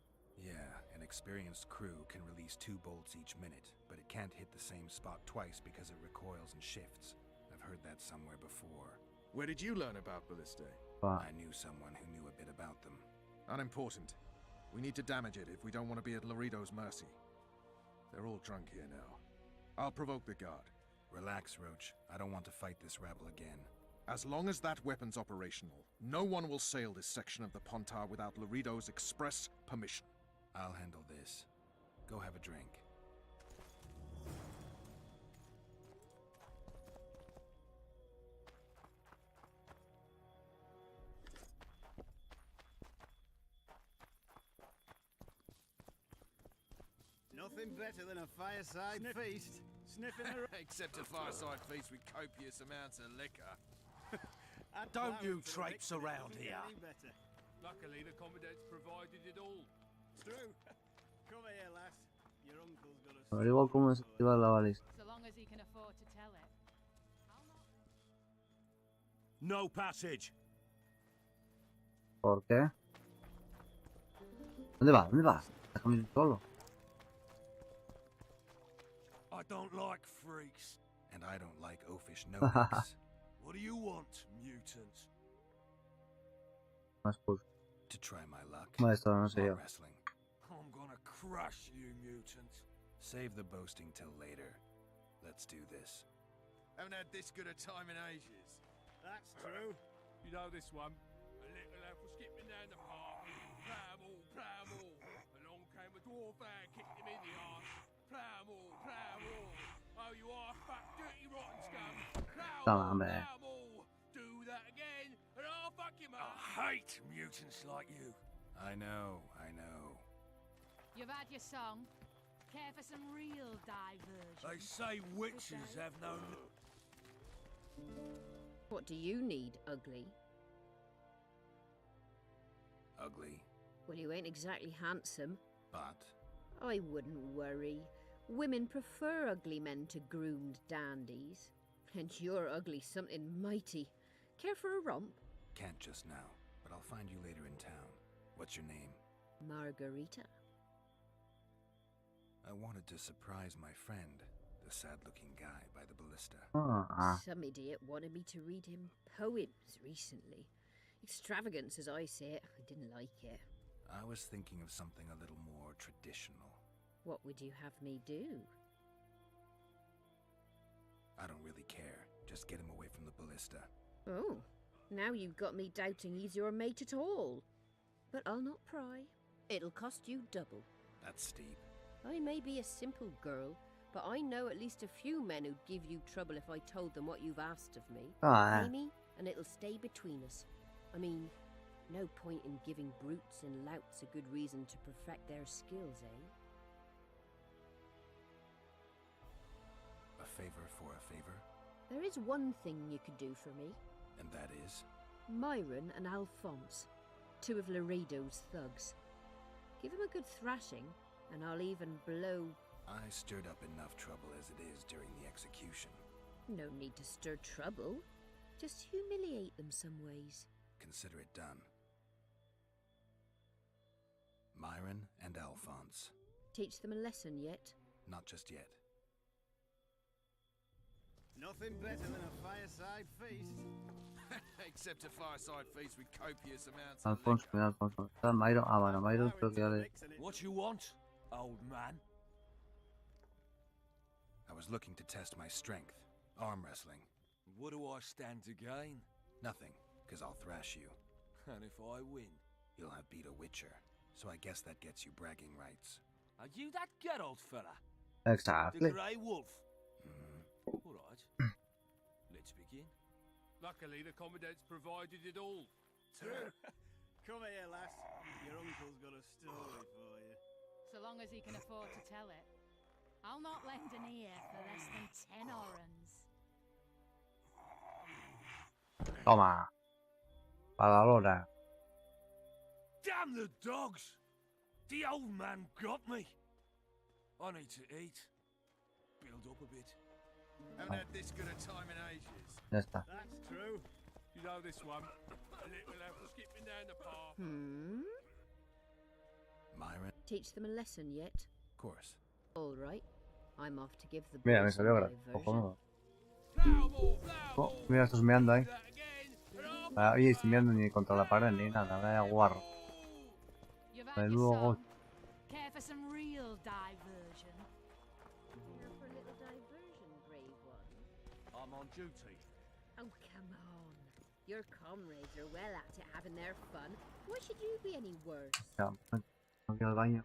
Yeah, an experienced crew can release 2 bolts each minute, but it can't hit the same spot twice because it recoils and shifts. I've heard that somewhere before. Where did you learn about ballistae? I knew someone who knew a bit about them. Unimportant. We need to damage it if we don't want to be at Laredo's mercy. They're all drunk here now. I'll provoke the guard. Relax, Roach. I don't want to fight this rabble again. As long as that weapon's operational, no one will sail this section of the Pontar without Laredo's express permission. I'll handle this. Go have a drink. Nothing better than a fireside feast. Sniffing around. Except a fireside feast with copious amounts of liquor. Don't you traipse around here. Luckily, the commandant's provided it all. It's true. Come here, lass. Your uncle's got a... Averiguo cómo desactivar la balista. So long as he can afford to tell it. No passage. ¿Por qué? ¿Dónde va? ¿Dónde va? Déjame ir solo. I don't like freaks. And I don't like oafish no-dicks. What do you want, mutant? Más pues. To try my luck. Maestro, no sé yo. Wrestling. I'm gonna crush you, mutant. Save the boasting till later. Let's do this. Haven't had this good a time in ages. That's true. You know this one. A little lad was skipping down the path. Plough all. Along came a dwarf and kicked him in the arse. Plough all. Oh, you are fat, dirty, rotten scum. Plough all. Do that again, and I'll fuck him up. I hate mutants like you. I know. You've had your song. Care for some real diversion? They say witches have no... What do you need, ugly? Ugly. Well, you ain't exactly handsome. But? I wouldn't worry. Women prefer ugly men to groomed dandies. And you're ugly something mighty. Care for a romp? Can't just now, but I'll find you later in town. What's your name? Margarita. I wanted to surprise my friend, the sad-looking guy by the ballista. Some idiot wanted me to read him poems recently. Extravagance, as I say it. I didn't like it. I was thinking of something a little more traditional. What would you have me do? I don't really care. Just get him away from the ballista. Oh, now you've got me doubting he's your mate at all. But I'll not pry. It'll cost you double. That's steep. I may be a simple girl, but I know at least a few men who'd give you trouble if I told them what you've asked of me. Pay me, and it'll stay between us. I mean, no point in giving brutes and louts a good reason to perfect their skills, eh? A favor for a favor? There is one thing you could do for me. And that is? Myron and Alphonse, 2 of Laredo's thugs. Give them a good thrashing, and I'll even blow... I stirred up enough trouble as it is during the execution. No need to stir trouble. Just humiliate them some ways. Consider it done. Myron and Alphonse. Teach them a lesson yet? Not just yet. Nothing better than a fireside feast. Except a fireside feast with copious amounts Alphonse, mira, Alphonse. Está Myron. Ah, bueno, Myron creo que ya le... What you want, old man? I was looking to test my strength. Arm wrestling. What do I stand to gain? Nothing, because I'll thrash you. And if I win? You'll have beat a witcher, so I guess that gets you bragging rights. Are you that Geralt fella? Exactly. The Grey Wolf? All right. Let's begin. Luckily, the Commandant's provided it all. Come here, lass. Your uncle's got a story for you. So long as he can afford to tell it. I'll not lend an ear for less than 10 orans. Toma. Para la lora. Damn the dogs! The old man got me. I need to eat. Build up a bit. Haven't had this good a time in ages. Ya está. That's true. You know this one. A little lad was skipping down the path. Myron? Teach them a lesson yet? Of course. All right. I'm off to give the Mira, me boys salió my ahora. version. Oh, mira, estás meando ahí. Ah, oye, estoy meando ni contra la pared ni nada. Vaya guarro. Menudo gol. Care for some real diversion? Here for a little diversion, brave one. I'm on duty. Oh, come on. Your comrades are well at it having their fun. Why should you be any worse? Ya, tengo que ir al baño.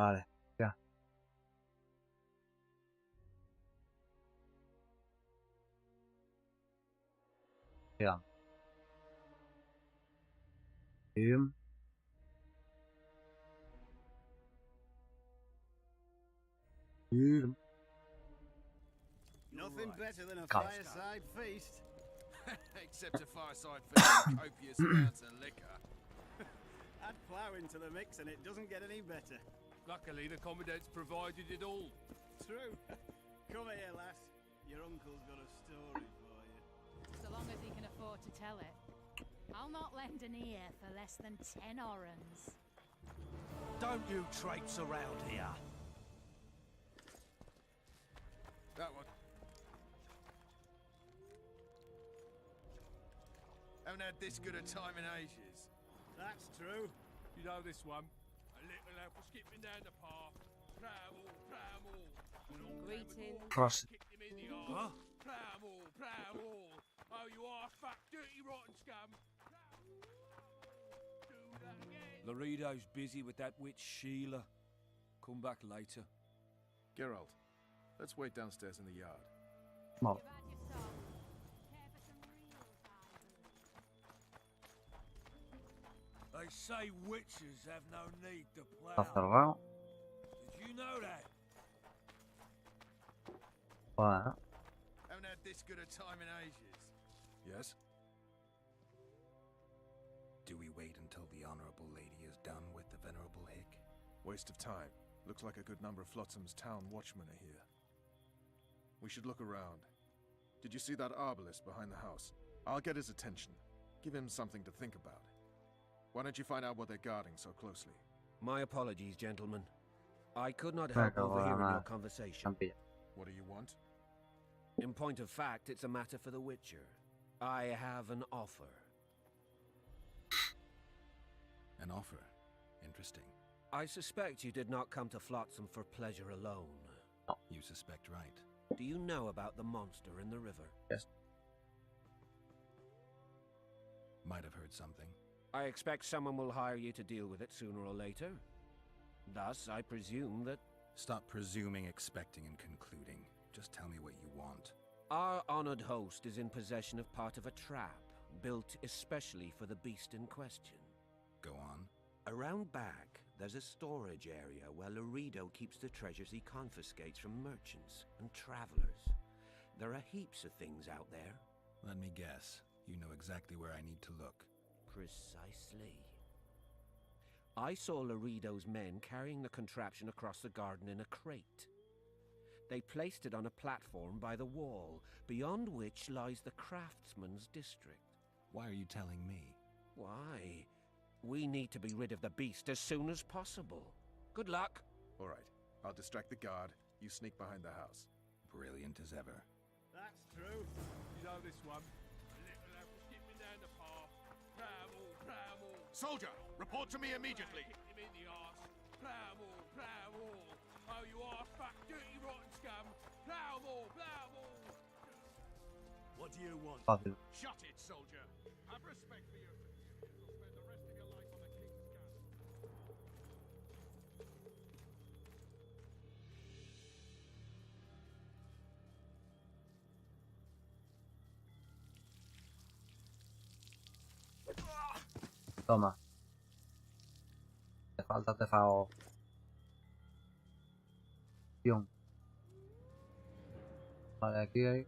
Vale, ya. Sigamos. Bien. Bien. Nothing better than a Come. fireside feast. Except a fireside feast with copious amounts of liquor. Add plough into the mix and it doesn't get any better. Luckily, the commandant's provided it all. True. Come here, lass. Your uncle's got a story for you. So long as he can afford to tell it. I'll not lend an ear for less than 10 orens. Don't you traipse around here. That one. Haven't had this good a time in ages. That's true. You know this one. A little lad was skipping down the path. Plough all. Greetings. Cross. Kicked him in the arse. Plough all. Oh, you are fat, dirty, rotten scum. Do that again. Laredo's busy with that witch Sheila. Come back later. Geralt, let's wait downstairs in the yard. Come on. They say witches have no need to Está plough. cerrado. Did you know that? Bueno. Haven't had this good a time in ages. Yes? Do we wait until the honorable lady is done with the venerable hick? Waste of time. Looks like a good number of Flotsam's town watchmen are here. We should look around. Did you see that arbalist behind the house? I'll get his attention. Give him something to think about. Why don't you find out what they're guarding so closely? My apologies, gentlemen. I could not help overhearing your conversation. What do you want? In point of fact, it's a matter for the Witcher. I have an offer. An offer? Interesting. I suspect you did not come to Flotsam for pleasure alone. You suspect right. Do you know about the monster in the river? Yes. Might have heard something. I expect someone will hire you to deal with it sooner or later. Thus, I presume that... Stop presuming, expecting, and concluding. Just tell me what you want. Our honored host is in possession of part of a trap, built especially for the beast in question. Go on. Around back, there's a storage area where Laredo keeps the treasures he confiscates from merchants and travelers. There are heaps of things out there. Let me guess. You know exactly where I need to look. Precisely. I saw Laredo's men carrying the contraption across the garden in a crate. They placed it on a platform by the wall, beyond which lies the craftsman's district. Why are you telling me? Why? We need to be rid of the beast as soon as possible. Good luck. All right. I'll distract the guard. You sneak behind the house. Brilliant as ever. That's true. You know this one. A little lad was skipping down the path. Plough all. Soldier, report to me immediately. Kicked him in the arse. Plough all. Oh, you are fat, dirty, rotten scum. Plough all. What do you want? Fácil. Shut it, soldier. Have respect for your... You'll spend the rest of your life on the king's gun. Toma. Te falta tefao. Vale, aquí hay.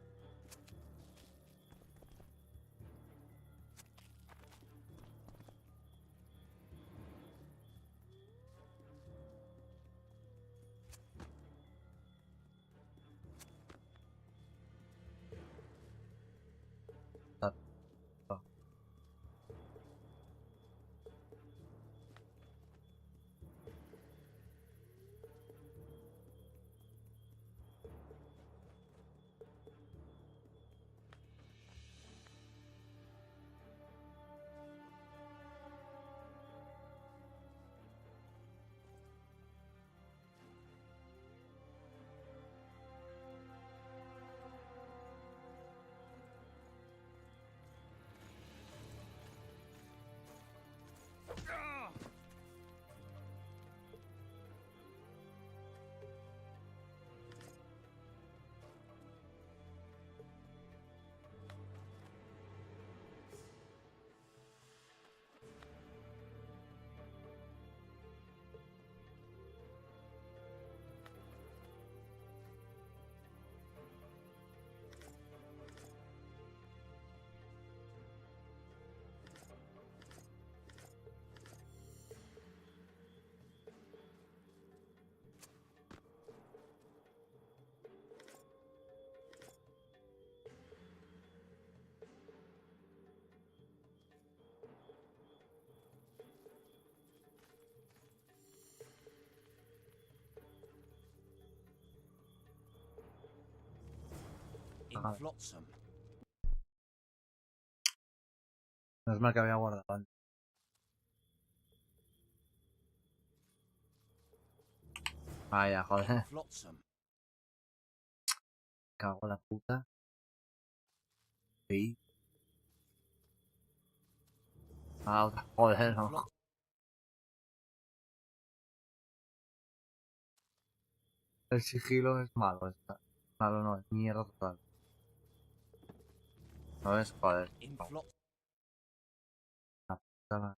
Vale. Flotsam. No es mal que había guardado antes. Vaya, joder. Flotsam. Cago en la puta. Sí. Ah, otra. Joder, no. El sigilo es malo. Malo no, es mierda total. No es joder. La puta madre.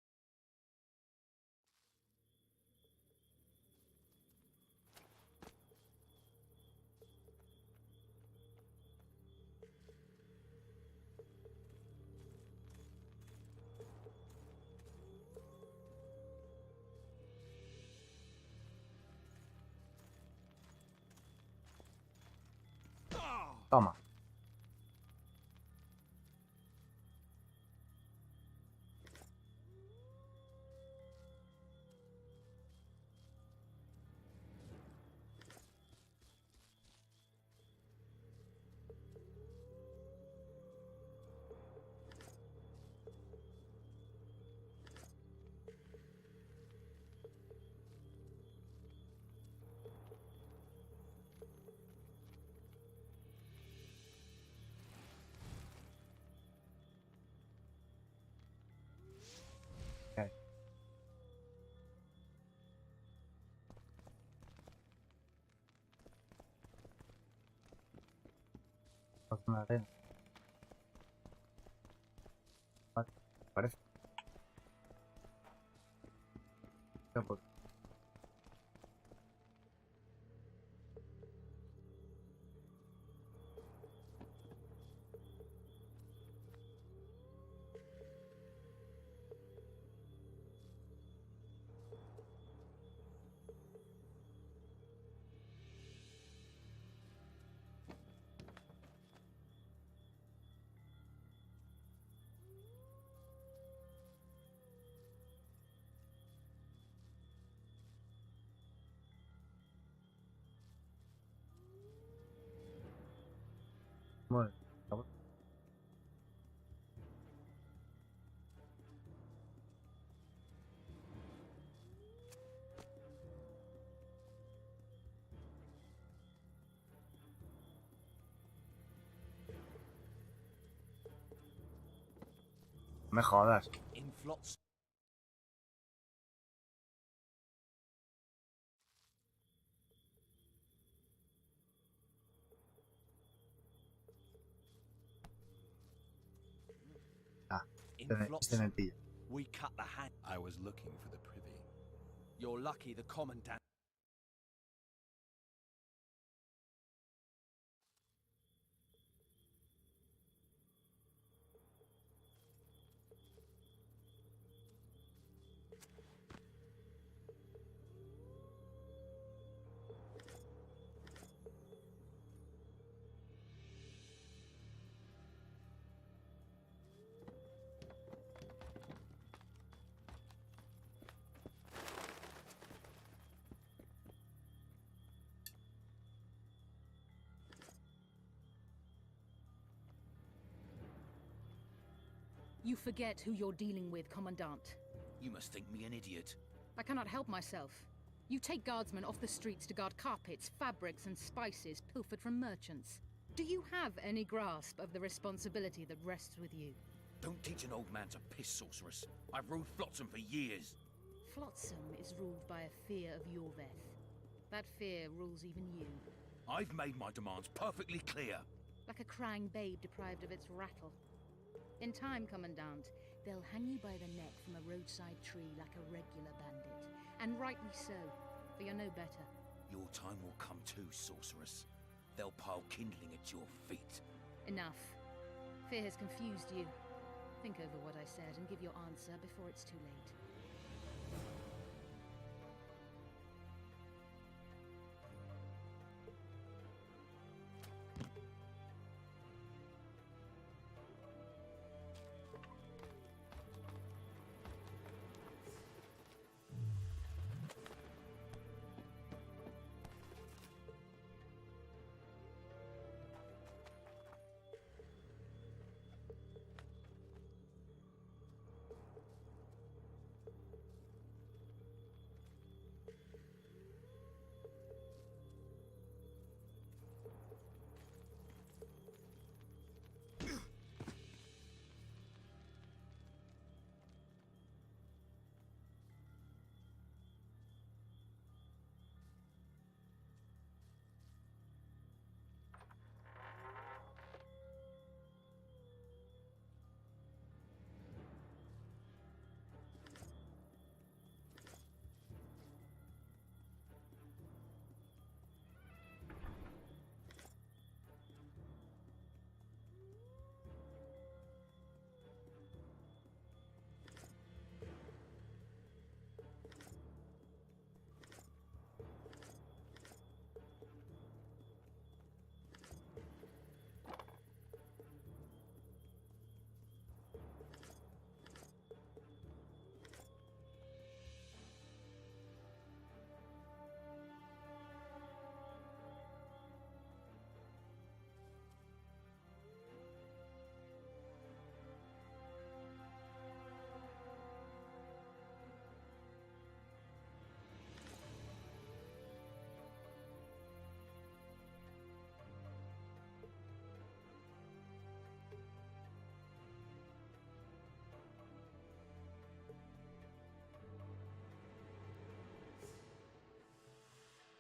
Toma. Okay. Una arena. Vale, parece. Ya, pues. Bueno, me jodas. In Flotsam. Ah, In este Flotsam, me pilla. we cut the hand. I was looking for the privy. You're lucky the commandant. You forget who you're dealing with, Commandant. You must think me an idiot. I cannot help myself. You take guardsmen off the streets to guard carpets, fabrics, and spices pilfered from merchants. Do you have any grasp of the responsibility that rests with you? Don't teach an old man to piss, sorceress. I've ruled Flotsam for years. Flotsam is ruled by a fear of Yorveth. That fear rules even you. I've made my demands perfectly clear. Like a crying babe deprived of its rattle. In time, Commandant, they'll hang you by the neck from a roadside tree like a regular bandit. And rightly so, for you're no better. Your time will come too, sorceress. They'll pile kindling at your feet. Enough. Fear has confused you. Think over what I said and give your answer before it's too late.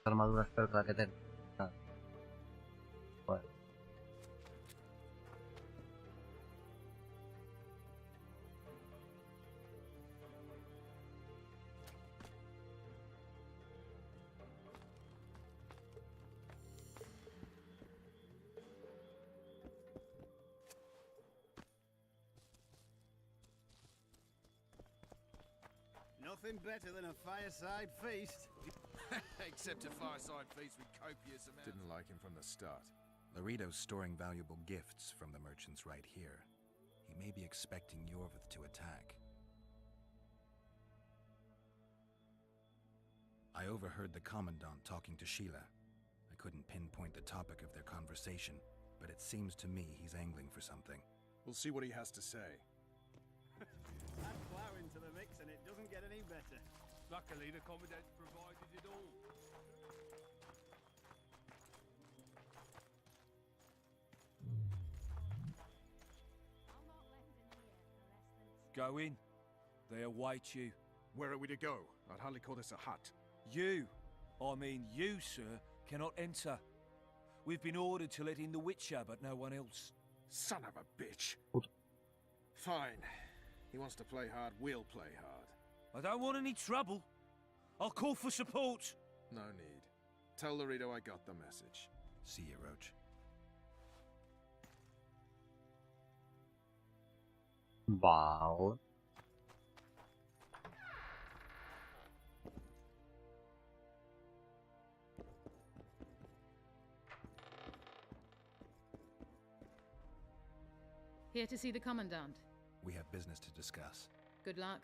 esta armadura experta que tengo. Ah. Bueno. Nothing better than a fireside feast. Except a fireside feast with copious amounts. Didn't like him from the start. Laredo's storing valuable gifts from the merchants right here. He may be expecting Yorvith to attack. I overheard the Commandant talking to Sheila. I couldn't pinpoint the topic of their conversation, but it seems to me he's angling for something. We'll see what he has to say. Add flour into the mix and it doesn't get any better. Luckily, the Commandant provided it all. Go in. They await you. Where are we to go? I'd hardly call this a hut. You, I mean you, sir, cannot enter. We've been ordered to let in the Witcher, but no one else. Son of a bitch. Fine. He wants to play hard, we'll play hard. I don't want any trouble. I'll call for support. No need. Tell Laredo I got the message. See you, Roach. Wow. Here to see the Commandant. We have business to discuss. Good luck.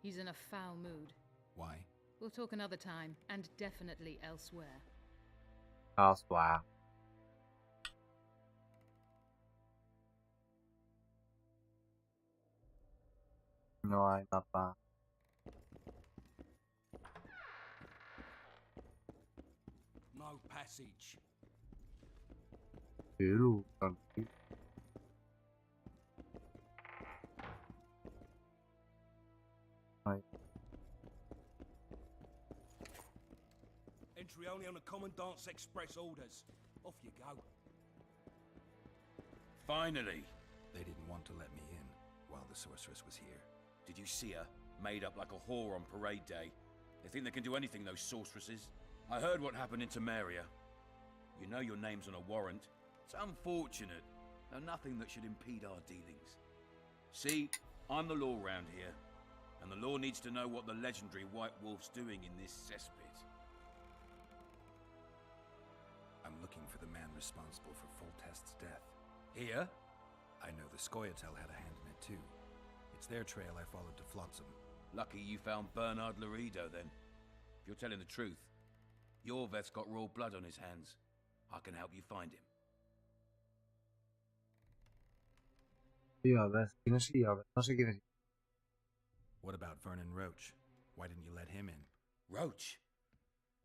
He's in a foul mood. Why? We'll talk another time, and definitely elsewhere. Elsewhere. No hay mapa. No passage. Pero, tranquilo. Ay. Entry only on the Commandant's express orders. Off you go. Finally! They didn't want to let me in while the sorceress was here. Did you see her? Made up like a whore on parade day. They think they can do anything, those sorceresses. I heard what happened in Temeria. You know your name's on a warrant. It's unfortunate, though nothing that should impede our dealings. See, I'm the law round here, and the law needs to know what the legendary White Wolf's doing in this cesspit. I'm looking for the man responsible for Foltest's death. Here? I know the Scoia'tael had a hand in it too. It's their trail I followed to Flotsam. Lucky you found Bernard Laredo then. If you're telling the truth, Yorveth's got raw blood on his hands. I can help you find him. Yorveth, ¿quién es Yorveth? No sé quién es. What about Vernon Roach? Why didn't you let him in? Roach?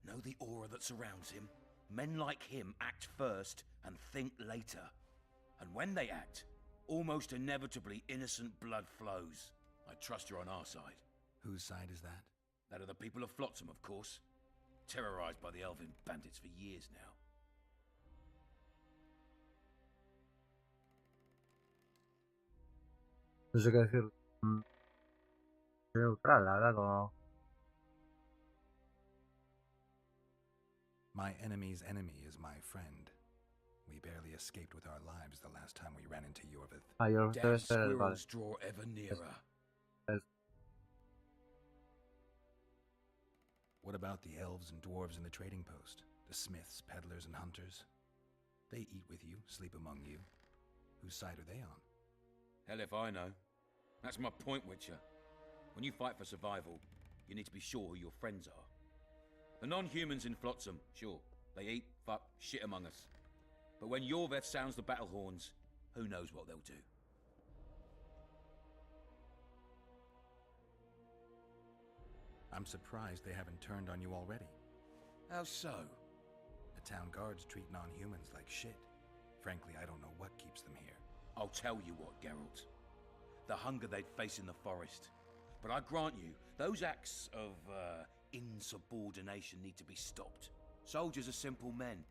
Know the aura that surrounds him? Men like him act first and think later. And when they act, almost inevitably innocent blood flows. I trust you're on our side. Whose side is that? That of the people of Flotsam, of course. Terrorized by the elven bandits for years now. No sé qué decir. Neutral, la verdad, como... My enemy's enemy is my friend. We barely escaped with our lives the last time we ran into Yorvith. Ah, Yorvith debe ser el vale. Squirrels draw ever nearer. What about the elves and dwarves in the trading post? The smiths, peddlers, and hunters? They eat with you, sleep among you. Whose side are they on? Hell if I know. That's my point, Witcher. When you fight for survival, you need to be sure who your friends are. The non-humans in Flotsam, sure, they eat, fuck, shit among us. But when Yorveth sounds the battle horns, who knows what they'll do. I'm surprised they haven't turned on you already. How so? The town guards treat non-humans like shit. Frankly, I don't know what keeps them here. I'll tell you what, Geralt. The hunger they'd face in the forest. But I grant you, those acts of, insubordination need to be stopped. Soldiers are simple men.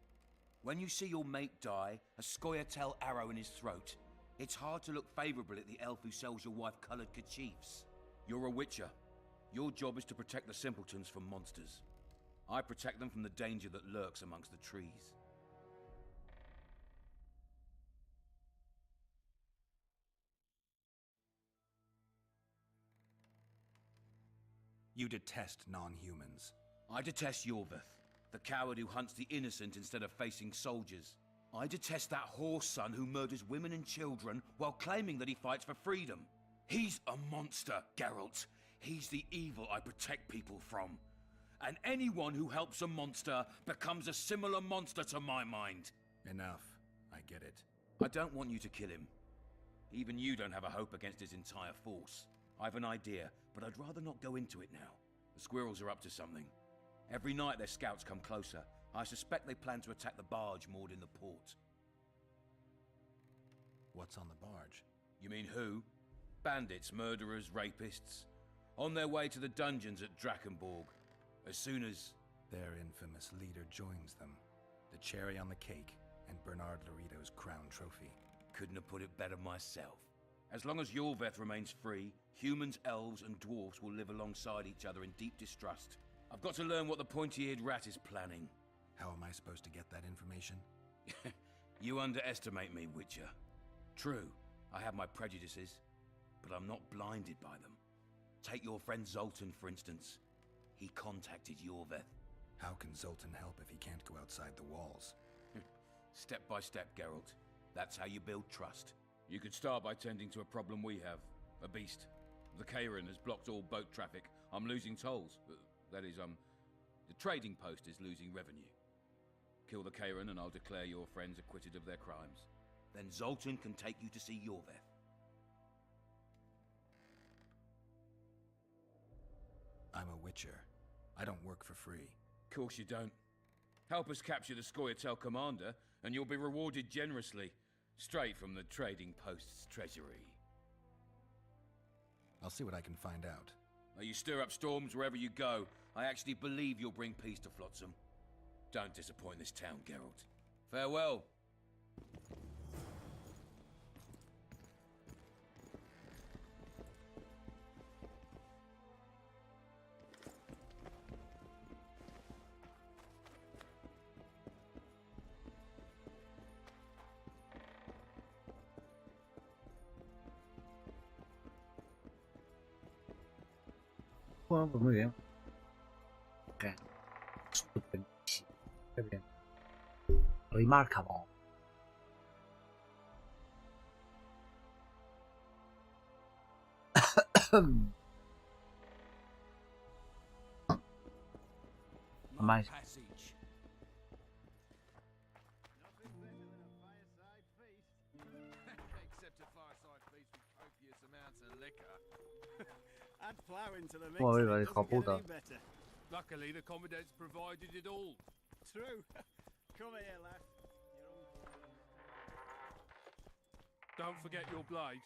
When you see your mate die, a scoia'tael arrow in his throat, it's hard to look favourable at the elf who sells your wife coloured kerchiefs. You're a witcher. Your job is to protect the simpletons from monsters. I protect them from the danger that lurks amongst the trees. You detest non-humans. I detest Yorveth, the coward who hunts the innocent instead of facing soldiers. I detest that whore son who murders women and children while claiming that he fights for freedom. He's a monster, Geralt. He's the evil I protect people from. And anyone who helps a monster becomes a similar monster to my mind. Enough. I get it. I don't want you to kill him. Even you don't have a hope against his entire force. I've an idea, but I'd rather not go into it now. The squirrels are up to something. Every night their scouts come closer. I suspect they plan to attack the barge moored in the port. What's on the barge? You mean who? Bandits, murderers, rapists. On their way to the dungeons at Drakenborg. As soon as... Their infamous leader joins them. The cherry on the cake, and Bernard Laurito's crown trophy. Couldn't have put it better myself. As long as Yorveth remains free, humans, elves, and dwarves will live alongside each other in deep distrust. I've got to learn what the pointy-eared rat is planning. How am I supposed to get that information? You underestimate me, Witcher. True, I have my prejudices, but I'm not blinded by them. Take your friend Zoltan, for instance. He contacted Yorveth. How can Zoltan help if he can't go outside the walls? Step by step, Geralt. That's how you build trust. You could start by tending to a problem we have. A beast. The Kairin has blocked all boat traffic. I'm losing tolls. That is, the trading post is losing revenue. Kill the Kairin and I'll declare your friends acquitted of their crimes. Then Zoltan can take you to see Yorveth. I'm a witcher. I don't work for free. Course you don't. Help us capture the scoia'tael commander, and you'll be rewarded generously. Straight from the trading post's treasury. I'll see what I can find out. Now you stir up storms wherever you go. I actually believe you'll bring peace to Flotsam. Don't disappoint this town, Geralt. Farewell. Bueno, pues muy bien. Ok. Estupendísimo. Qué bien. Remarkable. Más. Passage. Except a fireside feast with copious amounts of liquor. Add flour into the mix. Joder, and it hijo doesn't get puta. any better. Luckily, the commandant's provided it all. True. Come here, lad. Don't forget your blade.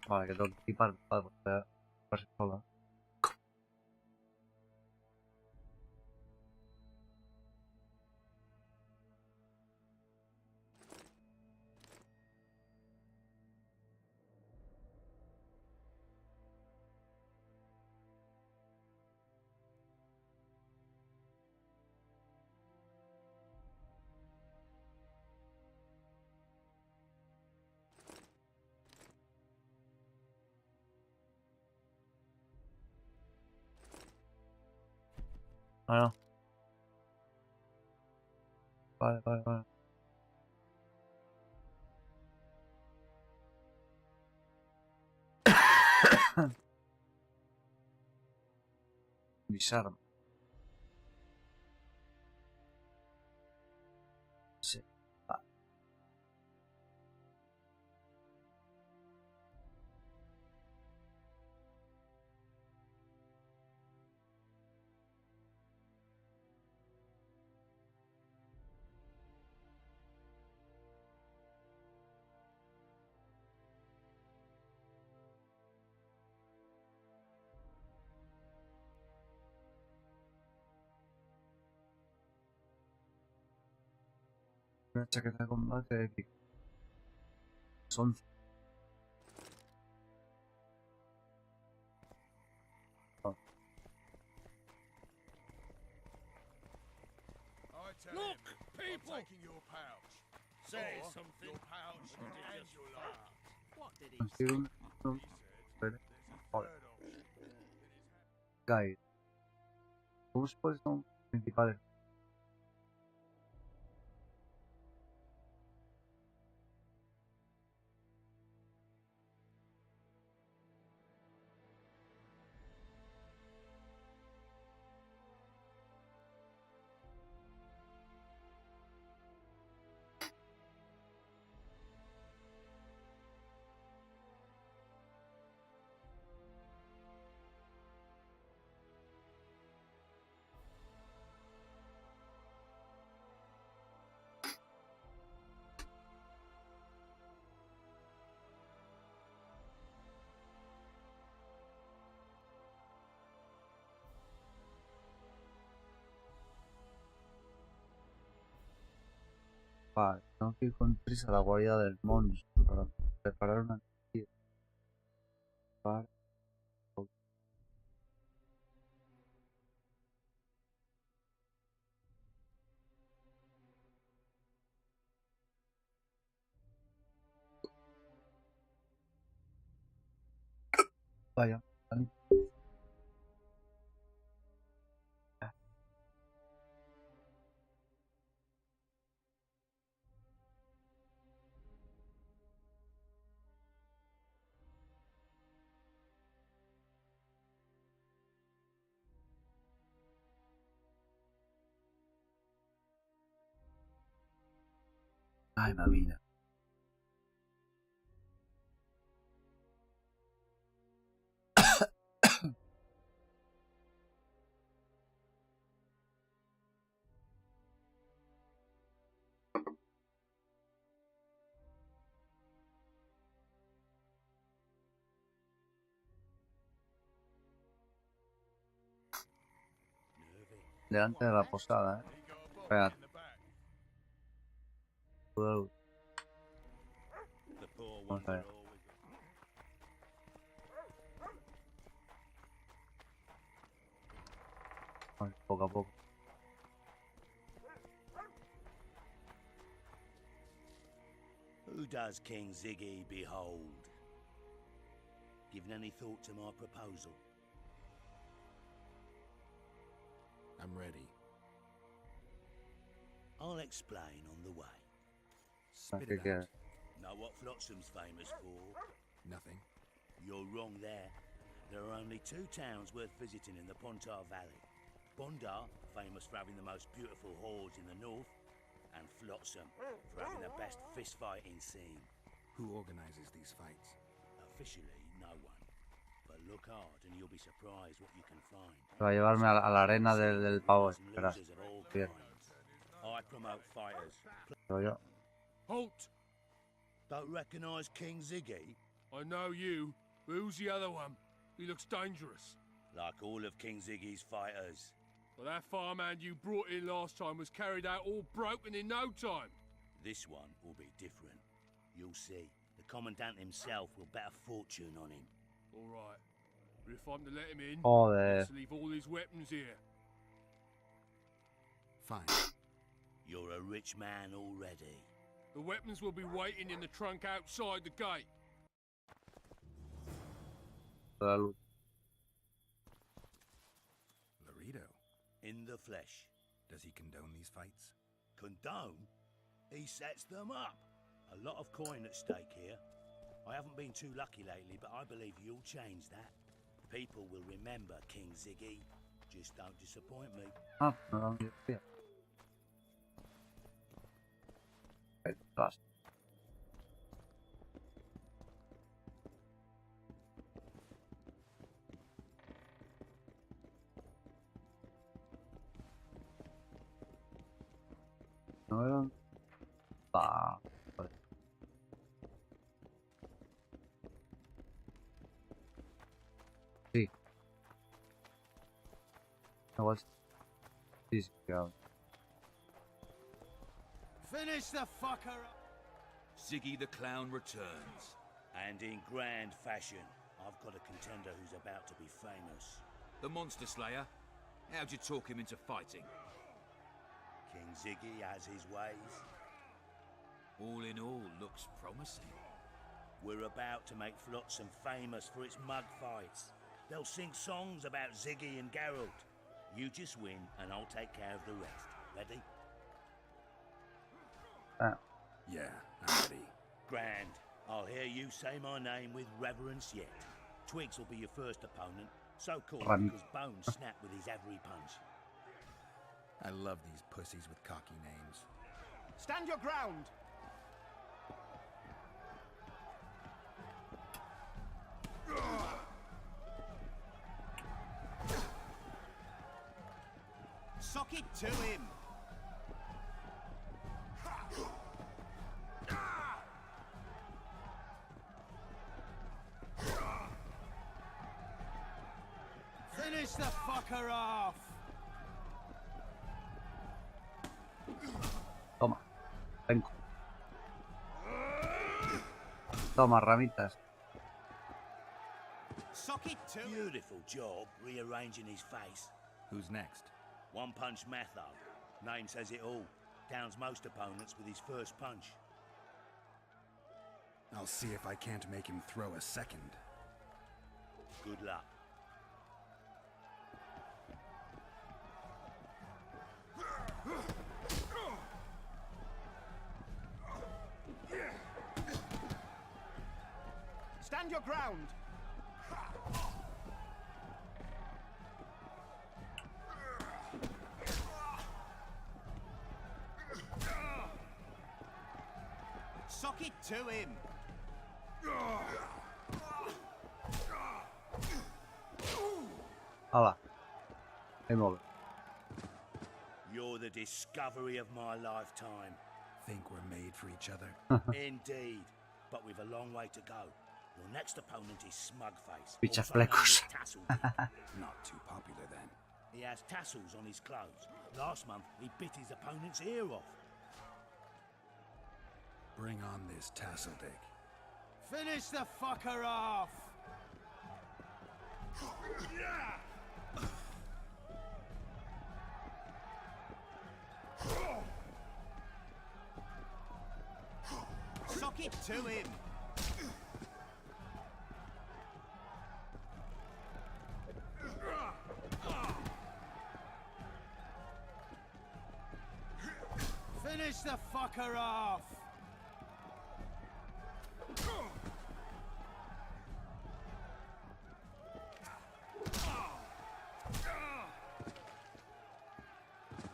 Vale, que tengo que tipar para poder sola. Ah, no. Vale, vale, vale. Disarm. Sí. Vale. Una chaqueta de combate épica. Son... Oh. Look, people! I'm taking your pouch. Say something. Your pouch and your laugh. What did he say? Guide. ¿Cómo se puede son principales? Vale, tengo que ir con prisa a la guarida del monstruo para preparar una comida. Para... Vaya, vale. Ay, mamina. Delante de la posada, Espérate. Cuidado. Vamos a ver. Vale, poco a poco. Who does King Ziggy behold? Given any thought to my proposal? I'm ready. I'll explain on the way. Spit it out. Know what Flotsam's famous for? Nothing. You're wrong there. There are only two towns worth visiting in the Pontar Valley. Bondar, famous for having the most beautiful hordes in the north, and Flotsam, for having the best fistfighting scene. Who organizes these fights? Officially, no one. But look hard and you'll be surprised what you can find. Va a llevarme a la arena del pavo. Espera. Bien. I promote fighters. Pero yo. Halt! Don't recognize King Ziggy? I know you. But who's the other one? He looks dangerous. Like all of King Ziggy's fighters. Well, that farmhand you brought in last time was carried out all broken in no time. This one will be different. You'll see. The Commandant himself will bet a fortune on him. All right. But if I'm to let him in, Joder. let's leave all his weapons here. Fine. You're a rich man already. The weapons will be waiting in the trunk outside the gate. Laredo. In the flesh. Does he condone these fights? Condone? He sets them up. A lot of coin at stake here. I haven't been too lucky lately, but I believe you'll change that. People will remember King Ziggy. Just don't disappoint me. Ah, no, yeah. Fast. No eran. Ah, vale. Sí. Igual. Sí, sí, claro. Finish the fucker up. Ziggy the Clown returns. And in grand fashion, I've got a contender who's about to be famous. The Monster Slayer? How'd you talk him into fighting? King Ziggy has his ways. All in all, looks promising. We're about to make Flotsam famous for its mug fights. They'll sing songs about Ziggy and Geralt. You just win, and I'll take care of the rest. Ready? Yeah, I'm ready. Grand. I'll hear you say my name with reverence yet. Twigs will be your first opponent, so called because Bones snapped with his every punch. I love these pussies with cocky names. Stand your ground! Suck it to him! Finish the fucker off! Toma. Vengo. Toma, ramitas. Suck it to Beautiful job rearranging his face. Who's next? One punch Matho. Name says it all. Downs most opponents with his first punch. I'll see if I can't make him throw a second. Good luck. Stand your ground! Suck it to him! Hala. Game over. You're the discovery of my lifetime. Think we're made for each other? Indeed, but we've a long way to go. Your next opponent is Smugface. Bicha also known as flecos. Tasseldick. Not too popular then. He has tassels on his clothes. Last month, he bit his opponent's ear off. Bring on this Tasseldick. Finish the fucker off! Suck it to him! Finish the fucker off!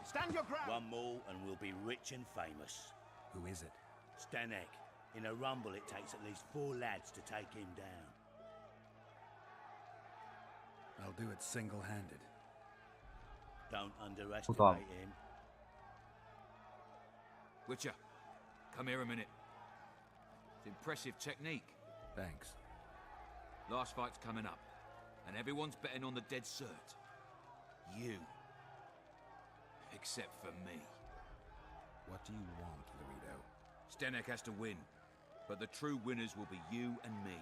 Stand your ground! One more and we'll be rich and famous. Who is it? Stanek. In a rumble, it takes at least 4 lads to take him down. I'll do it single-handed. Don't underestimate him. Witcher, come here a minute. It's impressive technique. Thanks. Last fight's coming up, and everyone's betting on the dead cert. You. Except for me. What do you want, Laredo? Stanek has to win, but the true winners will be you and me.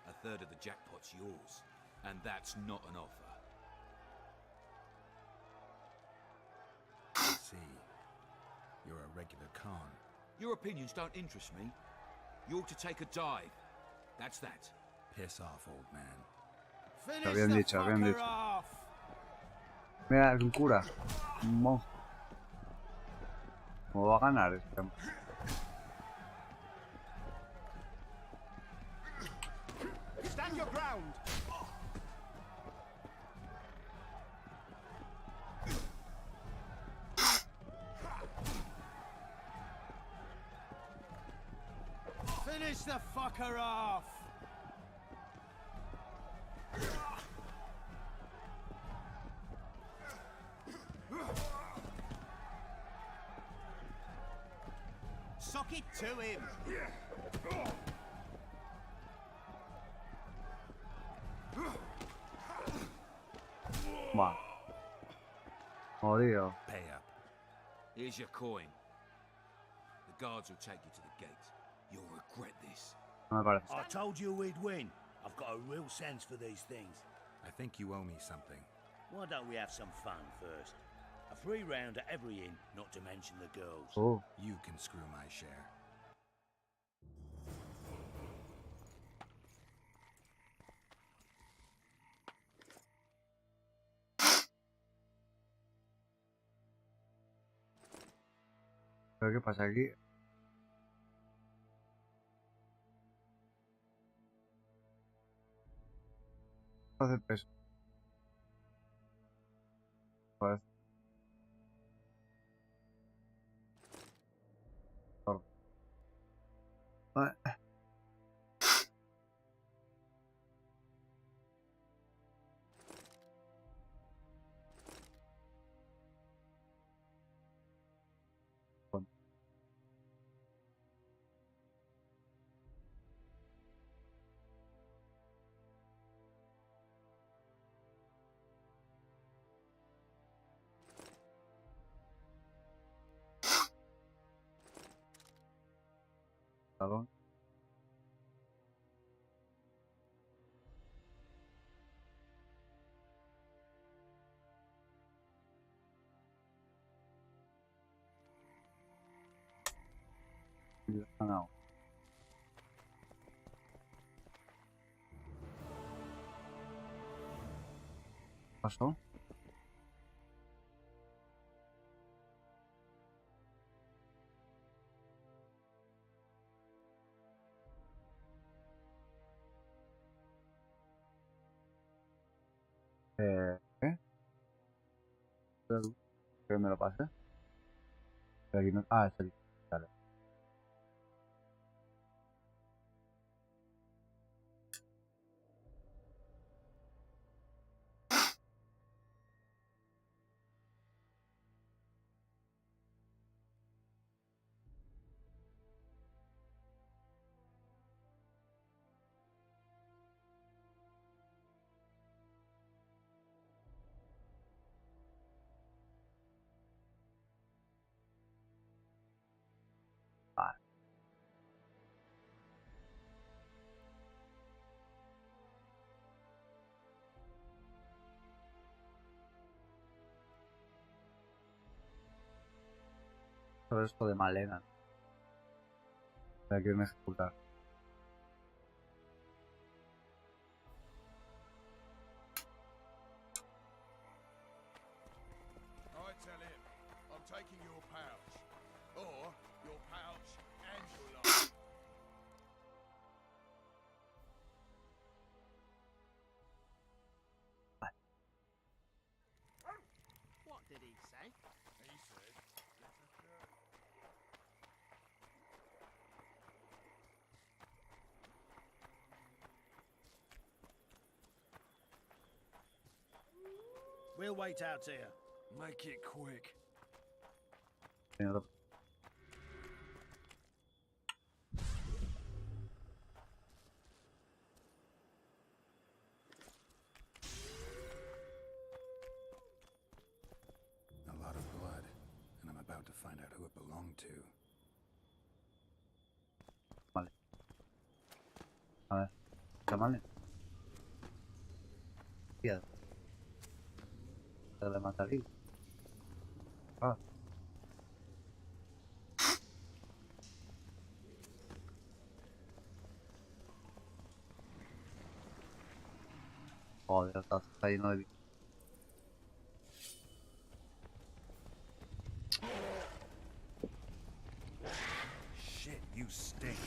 A third of the jackpot's yours, and that's not an offer. I see. You're a regular con. Your opinions don't interest me. You ought to take a dive. That's that. Piss off, old man. Finish Habían the dicho, habían fucker dicho. off! Mira, es un cura. Un monje. ¿Cómo va a ganar este? Stand your ground! Finish the fucker off! Suck it to him! Va. Jodido. Pay up. Here's your coin. guards will take you to the gate. You'll regret this. No me parece. I told you we'd win. I've got a real sense for these things. I think you owe me something. Why don't we have some fun first? A free round at every inn, not to mention the girls. Oh. You can screw my share. ¿Pero qué pasa aquí? Hace peso. Parece. Vale. Salón. No. ¿Pasó? ¿Qué? ¿Que me lo pase? Pero aquí no... Ah, es el... Vale. Vale. Todo esto de Malena. Para que me ejecutar. I tell him, I'm taking your pouch. Or your pouch and your life. What did he say? He said, let us go. We'll wait out here. Make it quick. Señor. A lot of blood, and I'm about to find out who it belonged to. Vale. A ver. ¿Está mal? Piedra. De matarí. Ah. Joder, está lleno de... Shit, you stink.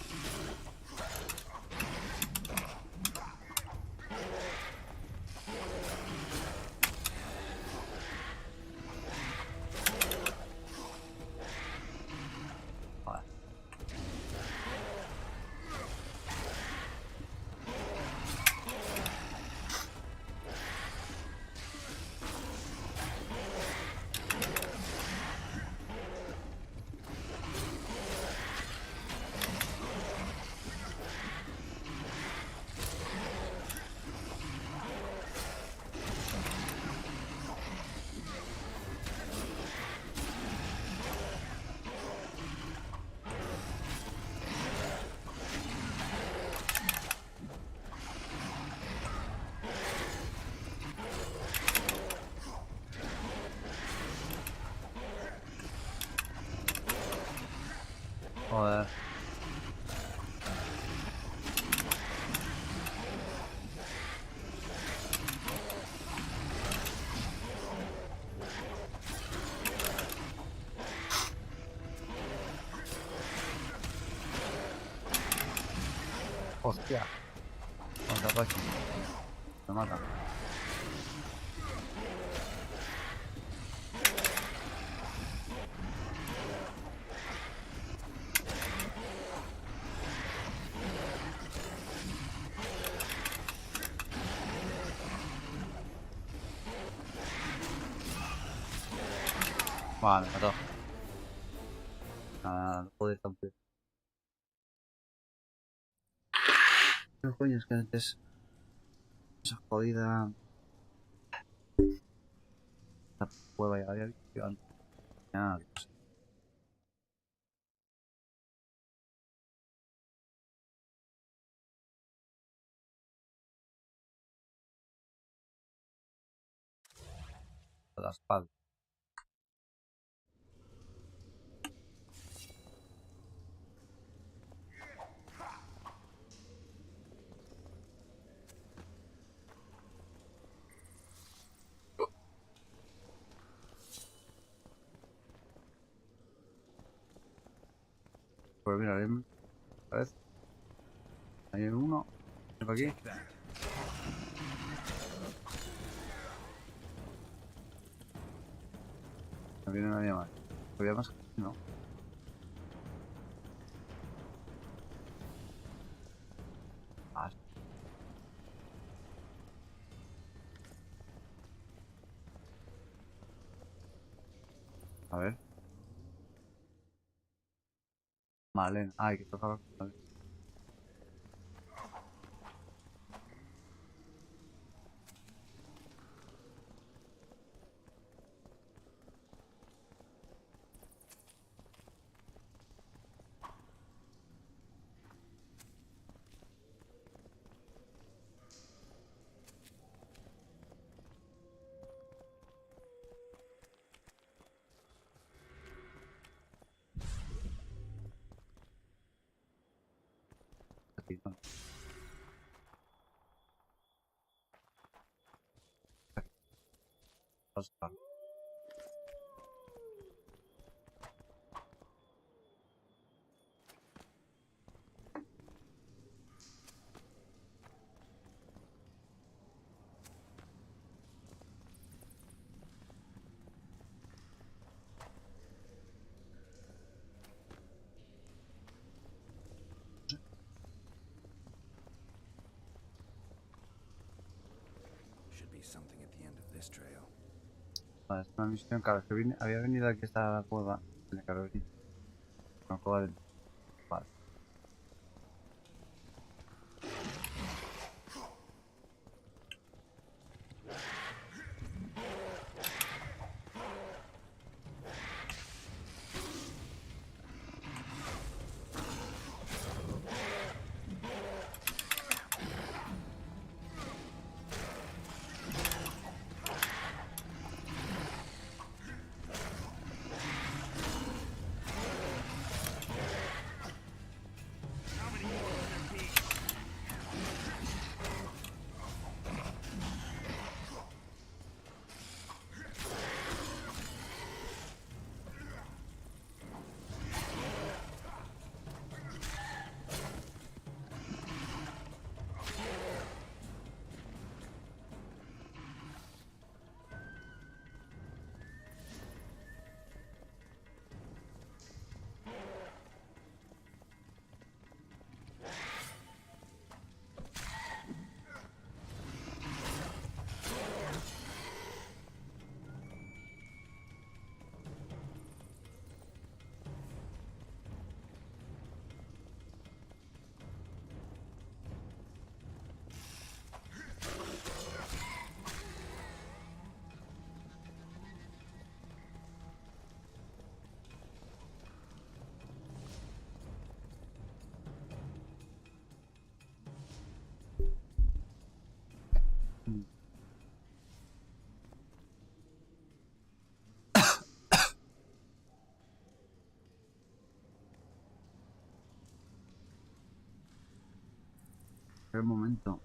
Joder. Hostia. Vamos a Rocky. Me mata. Vale, me mató. Nada, no puedo ir tampoco. No coño, es que antes esa jodida la cueva ya había visto antes. Ah, Dios. La espalda. Pues mira, bien. ¿Sabes? Hay uno. Ven por aquí. No viene nadie más. Había más gente, ¿no? Ah, sí. A ver. Vale. Ay, que toca. Vale. Aquí, no. Oscar. Should be something at the end of this trail. Vale, es una misión, claro, es que había venido aquí esta la cueva. Tiene que haber venido. Una cueva de... Vale. Un momento.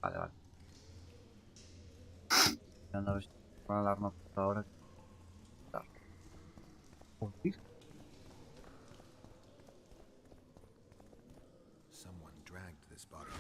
Vale, vale. A ver si con la alarma por ahora. Someone dragged this body.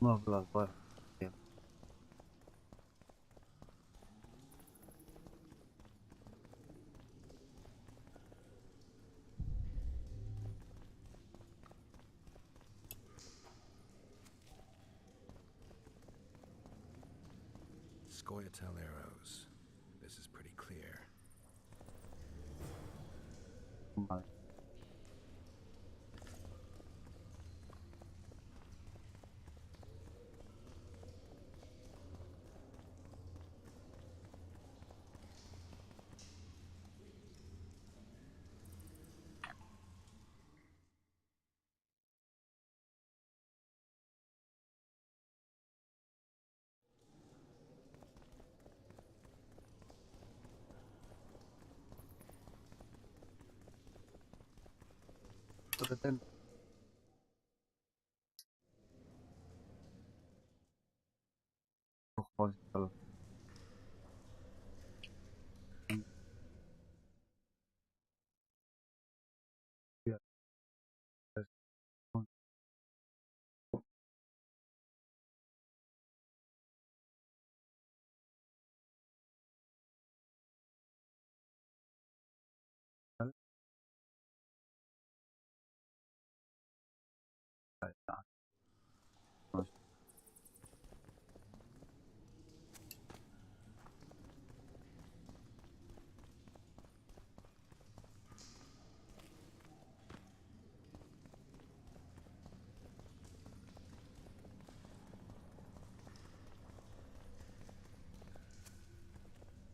More blood, bueno. Bien. Scoia'tael arrows. This is pretty clear. Vale.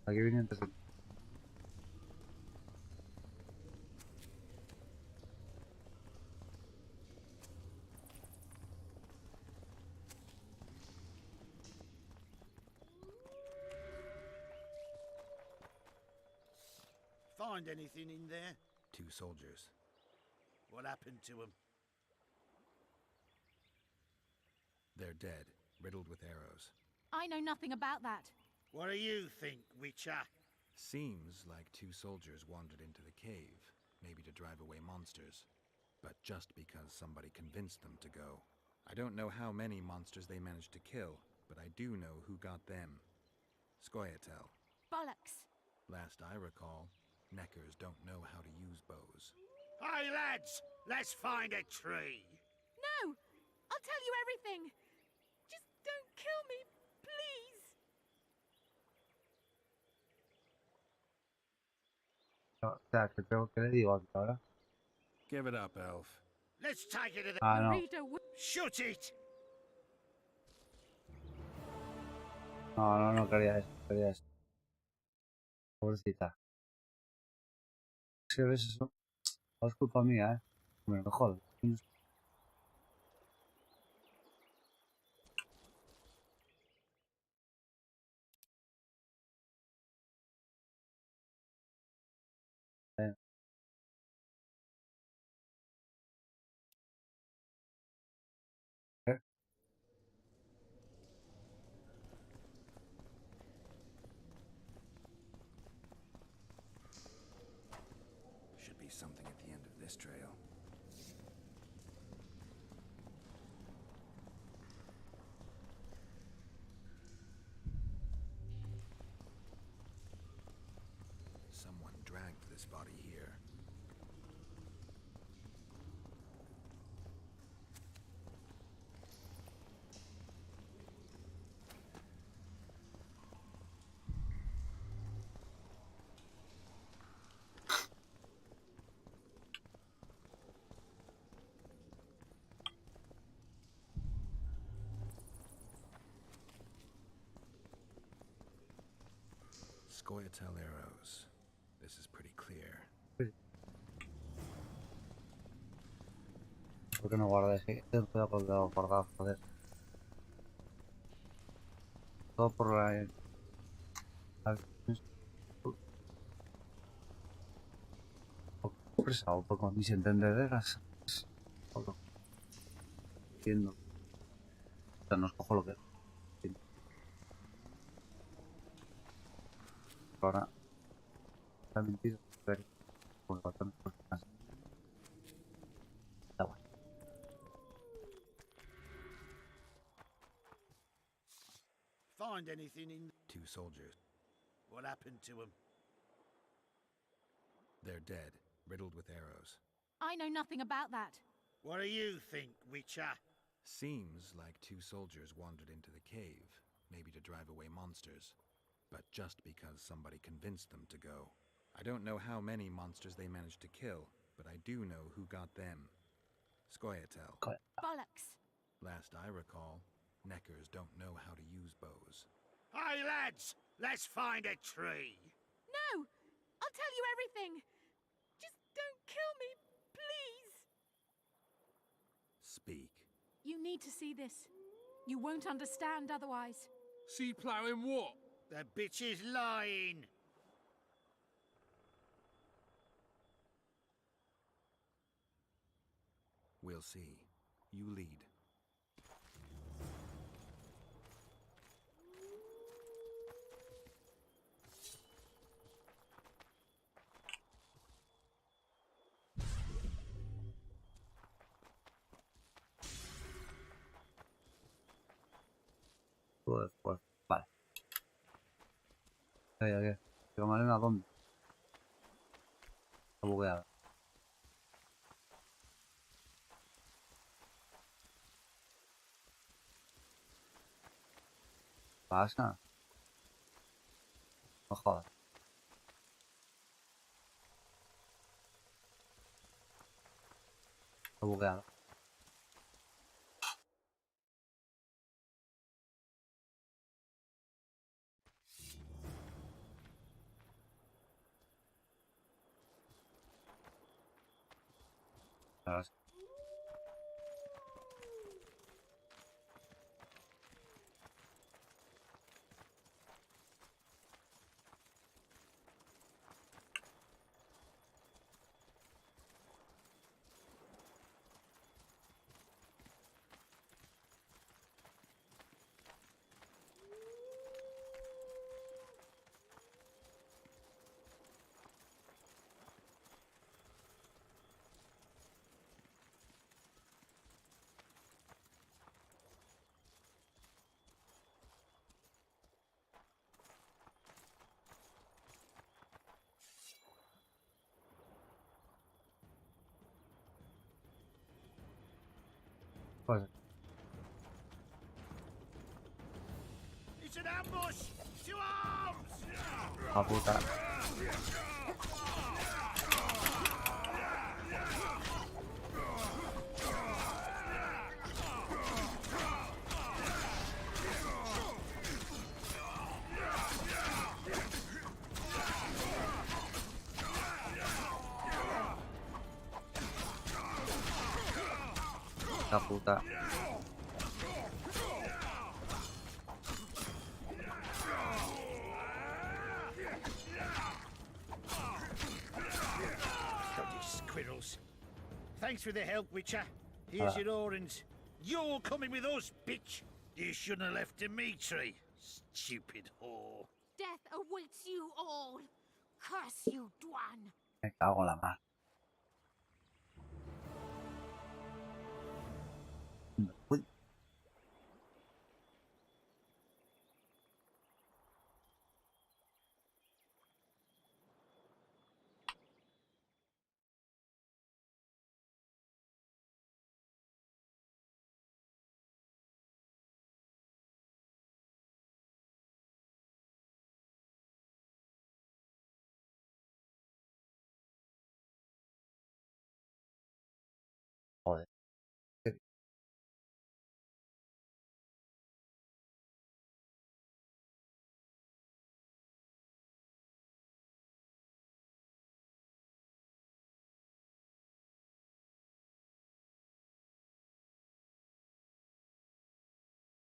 Aquí viene antes. Find anything in there? 2 soldiers. What happened to them? They're dead, riddled with arrows. I know nothing about that. What do you think, Witcher? Seems like 2 soldiers wandered into the cave, maybe to drive away monsters. But just because somebody convinced them to go. I don't know how many monsters they managed to kill, but I do know who got them. Scoia'tael. Bollocks. Last I recall, Neckers don't know how to use bows. Hey, lads! Let's find a tree! No! I'll tell you everything! Just don't kill me, please! O sea, que le digo ahora. Give it up, elf. Let's take it to the... Ah, no. Shut it! No, no quería eso, quería eso. Pobrecita. Es que ves eso. No es culpa mía, Me lo jodas. Should be something at the end of this trail. Someone dragged this body here. Scoia'tael arrows. This is pretty clear. ¿Por qué no guardé? Sí, te puedo guardar, joder. Todo por la... Pesado, pues con mis entendederas. Entiendo. O sea, no os cojo lo que... Ahora... Está mentido. Pero... Pues bastante cosas. Está bueno. Find anything in... 2 soldiers. What happened to them? They're dead, riddled with arrows. I know nothing about that. What do you think, Witcher? Seems like 2 soldiers wandered into the cave, maybe to drive away monsters. But just because somebody convinced them to go. I don't know how many monsters they managed to kill, but I do know who got them. Scoia'tael. Bollocks. Last I recall, Neckers don't know how to use bows. Hey, lads! Let's find a tree! No! I'll tell you everything! Just don't kill me, please! Speak. You need to see this. You won't understand otherwise. See ploughing what? The bitch is lying! We'll see. You lead. Pues, vale. ¿Qué? ¿Pero Malena dónde? Está bugueada. ¿Pasa? No jodas. Está bugueada. Ahora sí. Pues... It's an ambush! To arms! A puta. La puta. Squirrels. Thanks for the help, Witcher. Here's your orange. You're coming with us, bitch. You shouldn't have left Dimitri. Stupid whore. Death awaits you all. Curse you, Dwan. Me cago en la mar. Uy. Joder.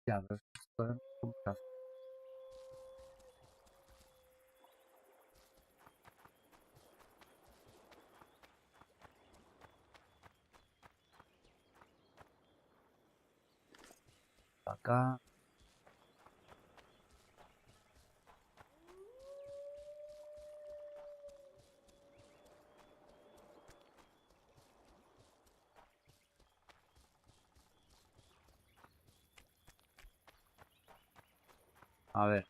Ya, pero esto es complicado. Acá. A ver.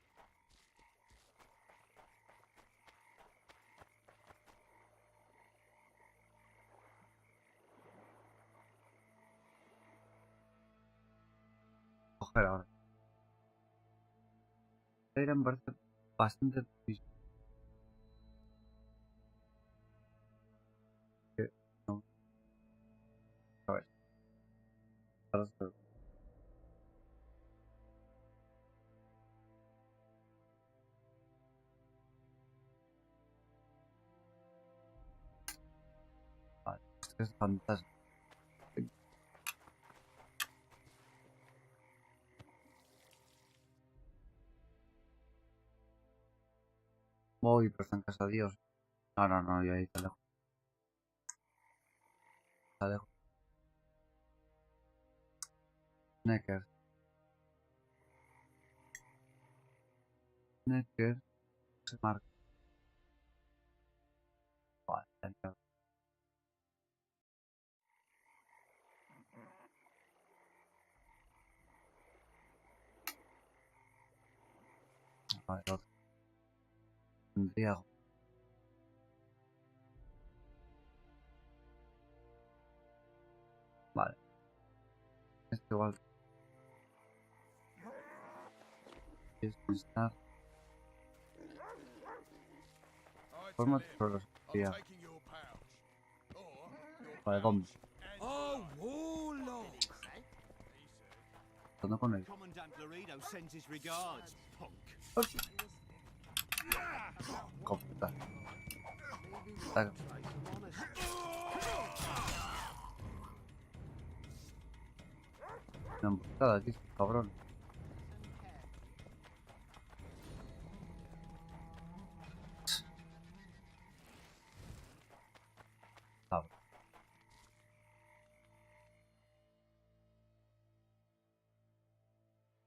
Coger ahora. Era me parece bastante difícil. No. A ver. Vale, esto es fantástico. Voy, pero está en casa de Dios. No, no, no, yo ahí está lejos. Está lejos. Necker. Necker. Se marca. Vale, ya está. Vale, otro. Tendría. Vale. Este igual. Es estar. Forma de ya. Vale, ¿dónde? Oh, warlord! ¿Dónde con él? Commandant Laredo sends his regards, punk. Completar. Una emboscada aquí, cabrón.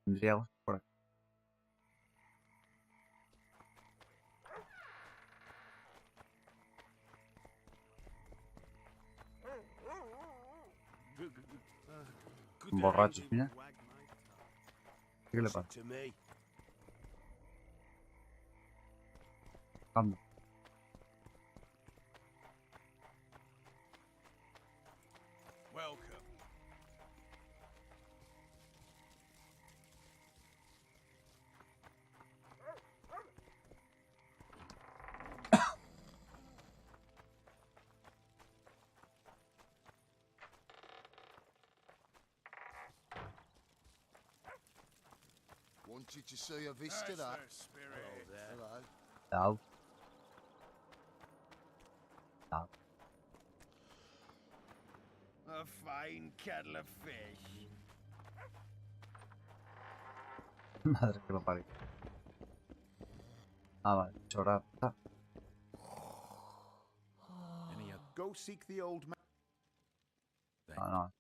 Tendríamos por aquí. Borrachos, mira. ¿Qué le pasa? Anda. Welcome. Wanted to see a vista that. Hello. Hello. Hello. A fine kettle of fish. Madre que lo parió. Ah, vale. Chorar. Ah. Go seek the old man. No, no.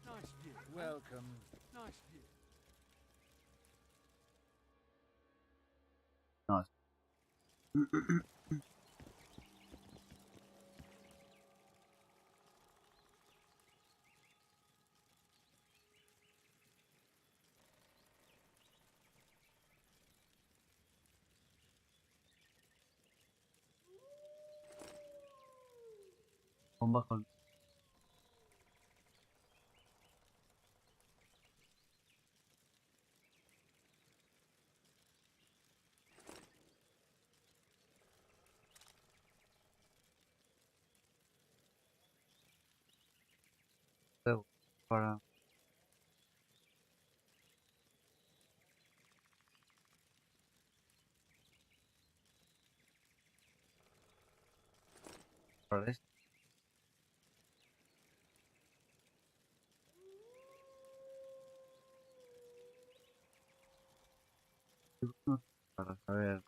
Nice view. Welcome. Nice view. No. Bomba con. para... para esto. Para saber...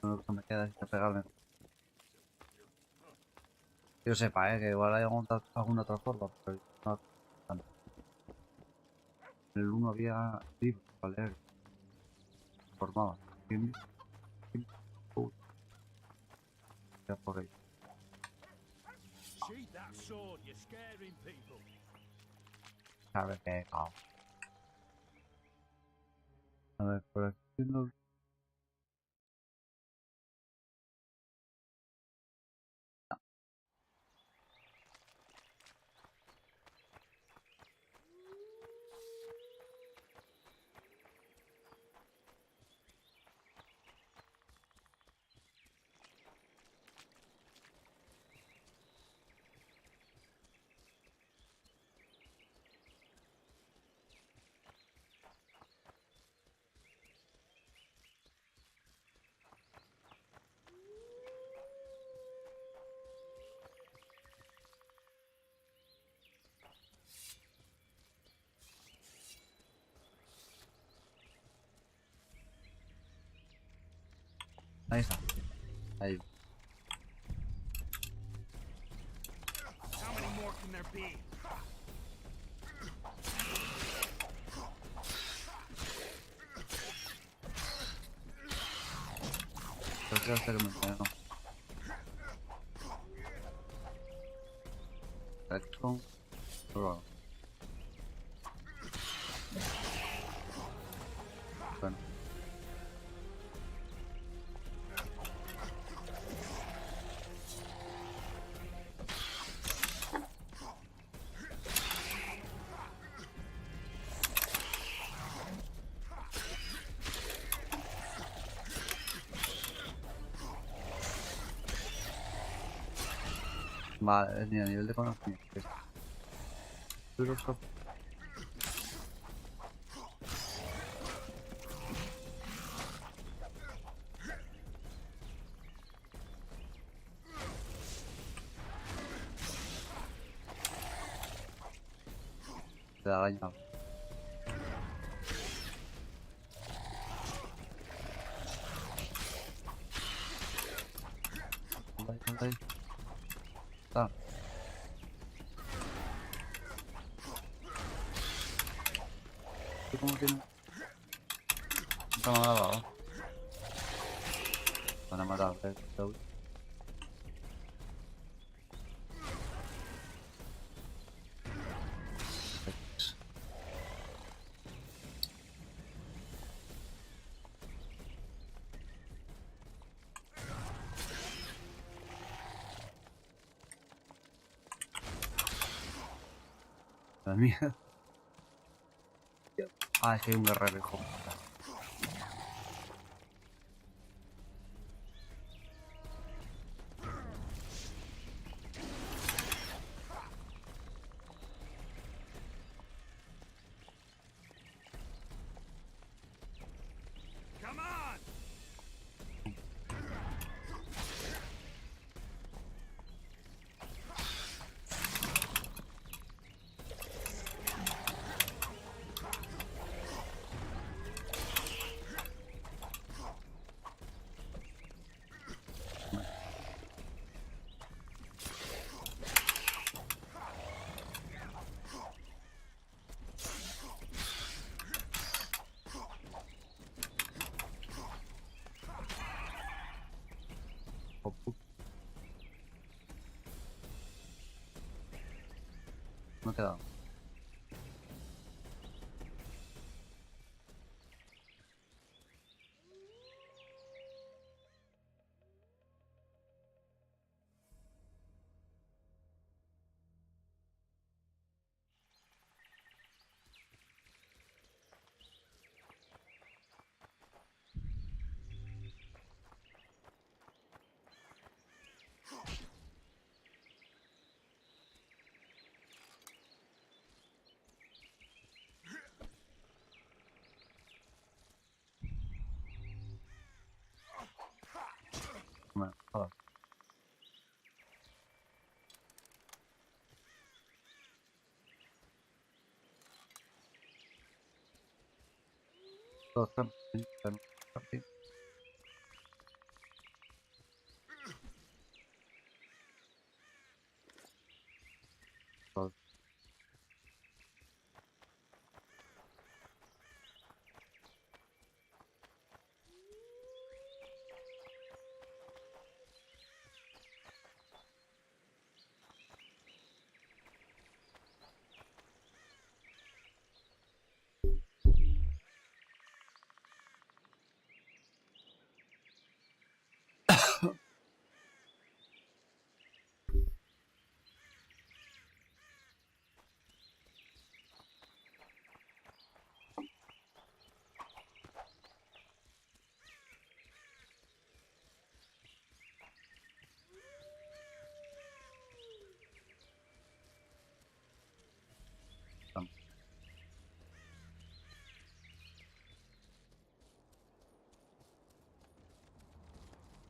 Lo que me queda es pegarle. Yo sepa, que igual hay alguna otra forma, pero no tanto. En el 1 había libros para leer. Formaba. Ya por ahí. A ver qué caos. A ver, por aquí no. Ahí está. Ahí. How many more can there be? Creo que hacer un mensaje. Directo. Bueno. Vale, ni a nivel de conocimiento. Te da daño. Ahí. Está. ¿Cómo tiene? Nunca me ha dado. Van a matar, La mía. Ah, es que hay un guerrero, hijo. Me he quedado. Bueno, joder. Flotsam, sí.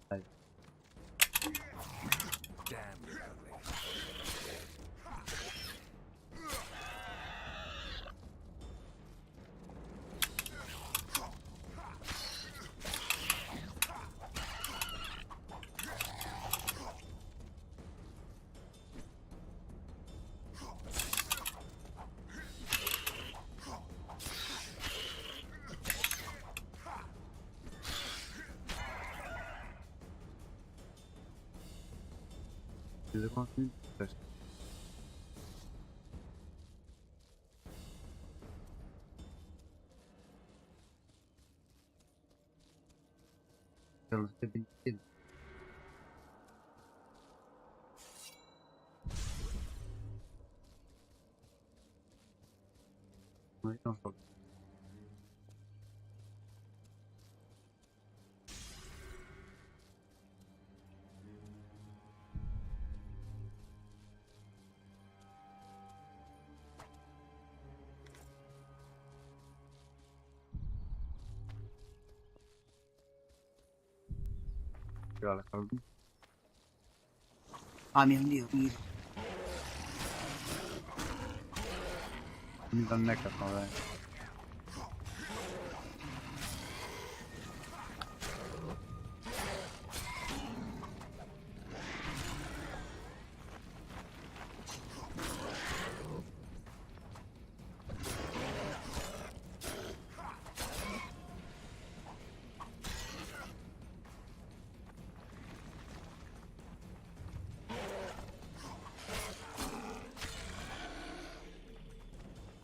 Ahí. Pues, pero lo estoy pinchando. No hay solo. Quiero alejarme. Ah, me he hundido, mira. Me dan necas, joder.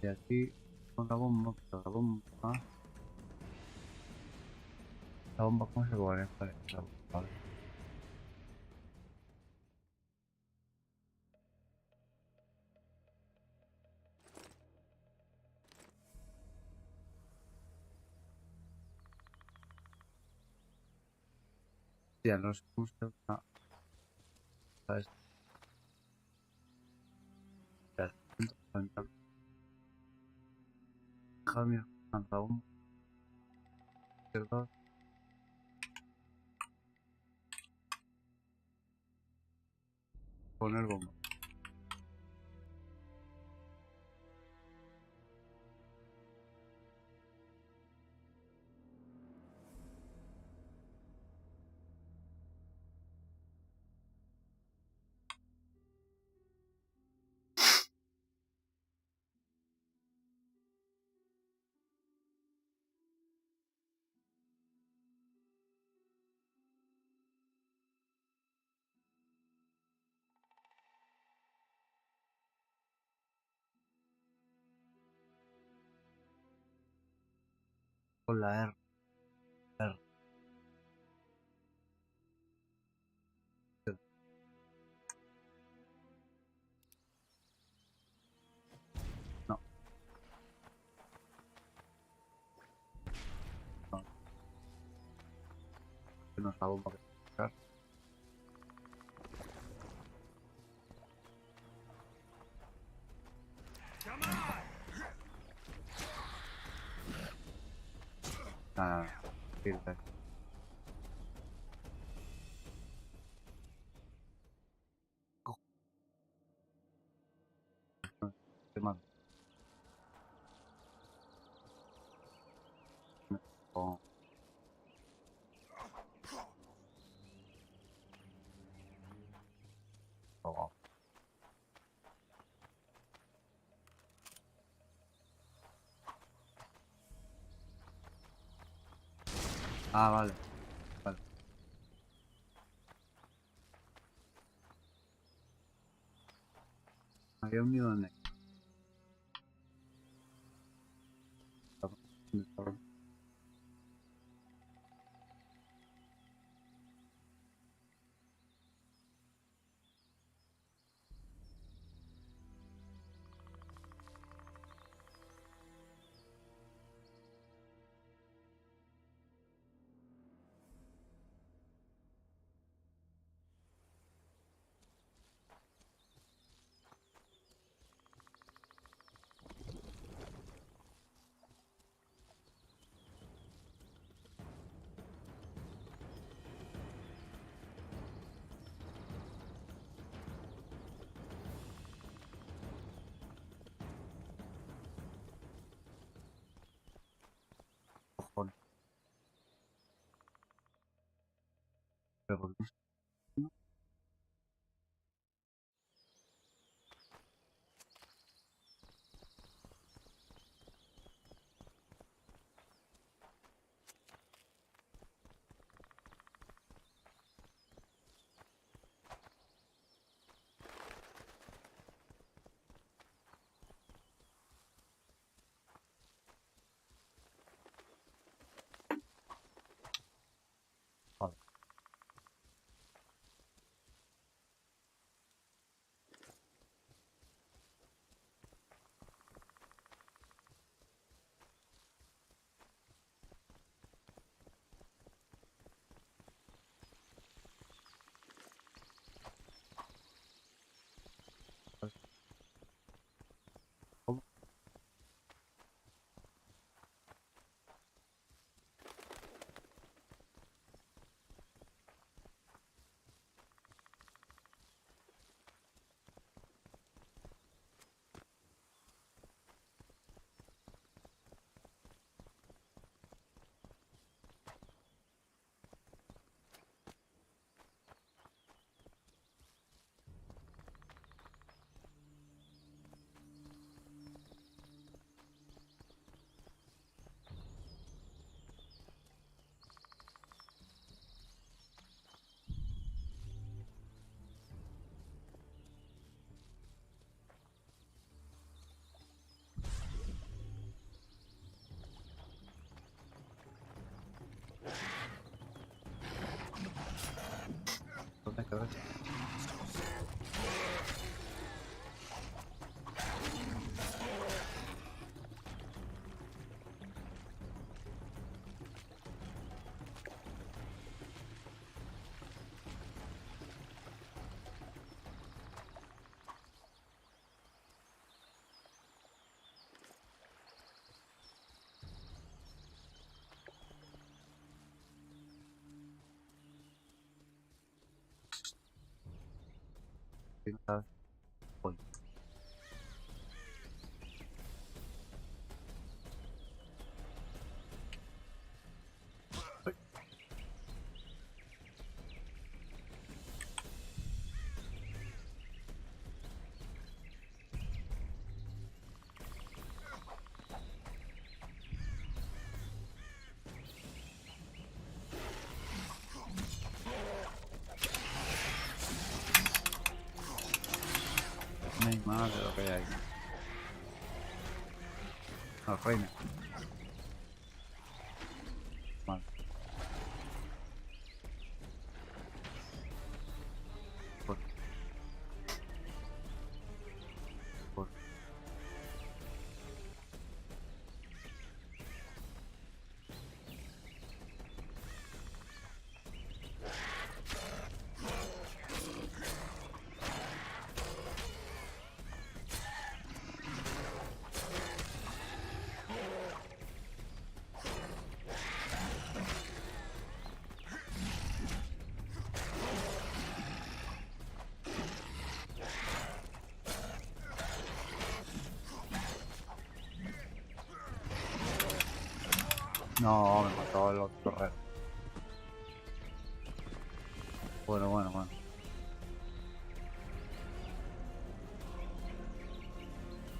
Y aquí con la bomba, pero la bomba. La bomba, ¿cómo se pone? Vale, la bomba, vale. Ya no sé cómo se llama. ¿Sabes? Ya, déjame la bomba. ¿Cierto? Poner bomba. Con la R. R. No. No. Que no es la bomba que tengo que buscar. Nada, sirve. Qué mal. Oh. Oh. Ah, vale. Vale. Había un nido en cojón. Pero ¿por qué? Vale. ¿Cómo? ¿Dónde quedó? Pinta. Voy. No hay más de lo que hay ahí. No, reina. No, me mató el otro torrero. Bueno.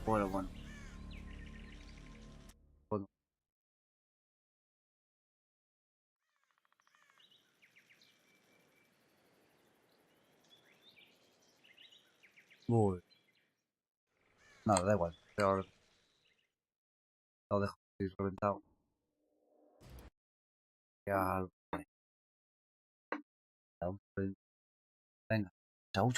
Bueno. Uy. Nada, da igual. Peor. Lo dejo reventado. Ya.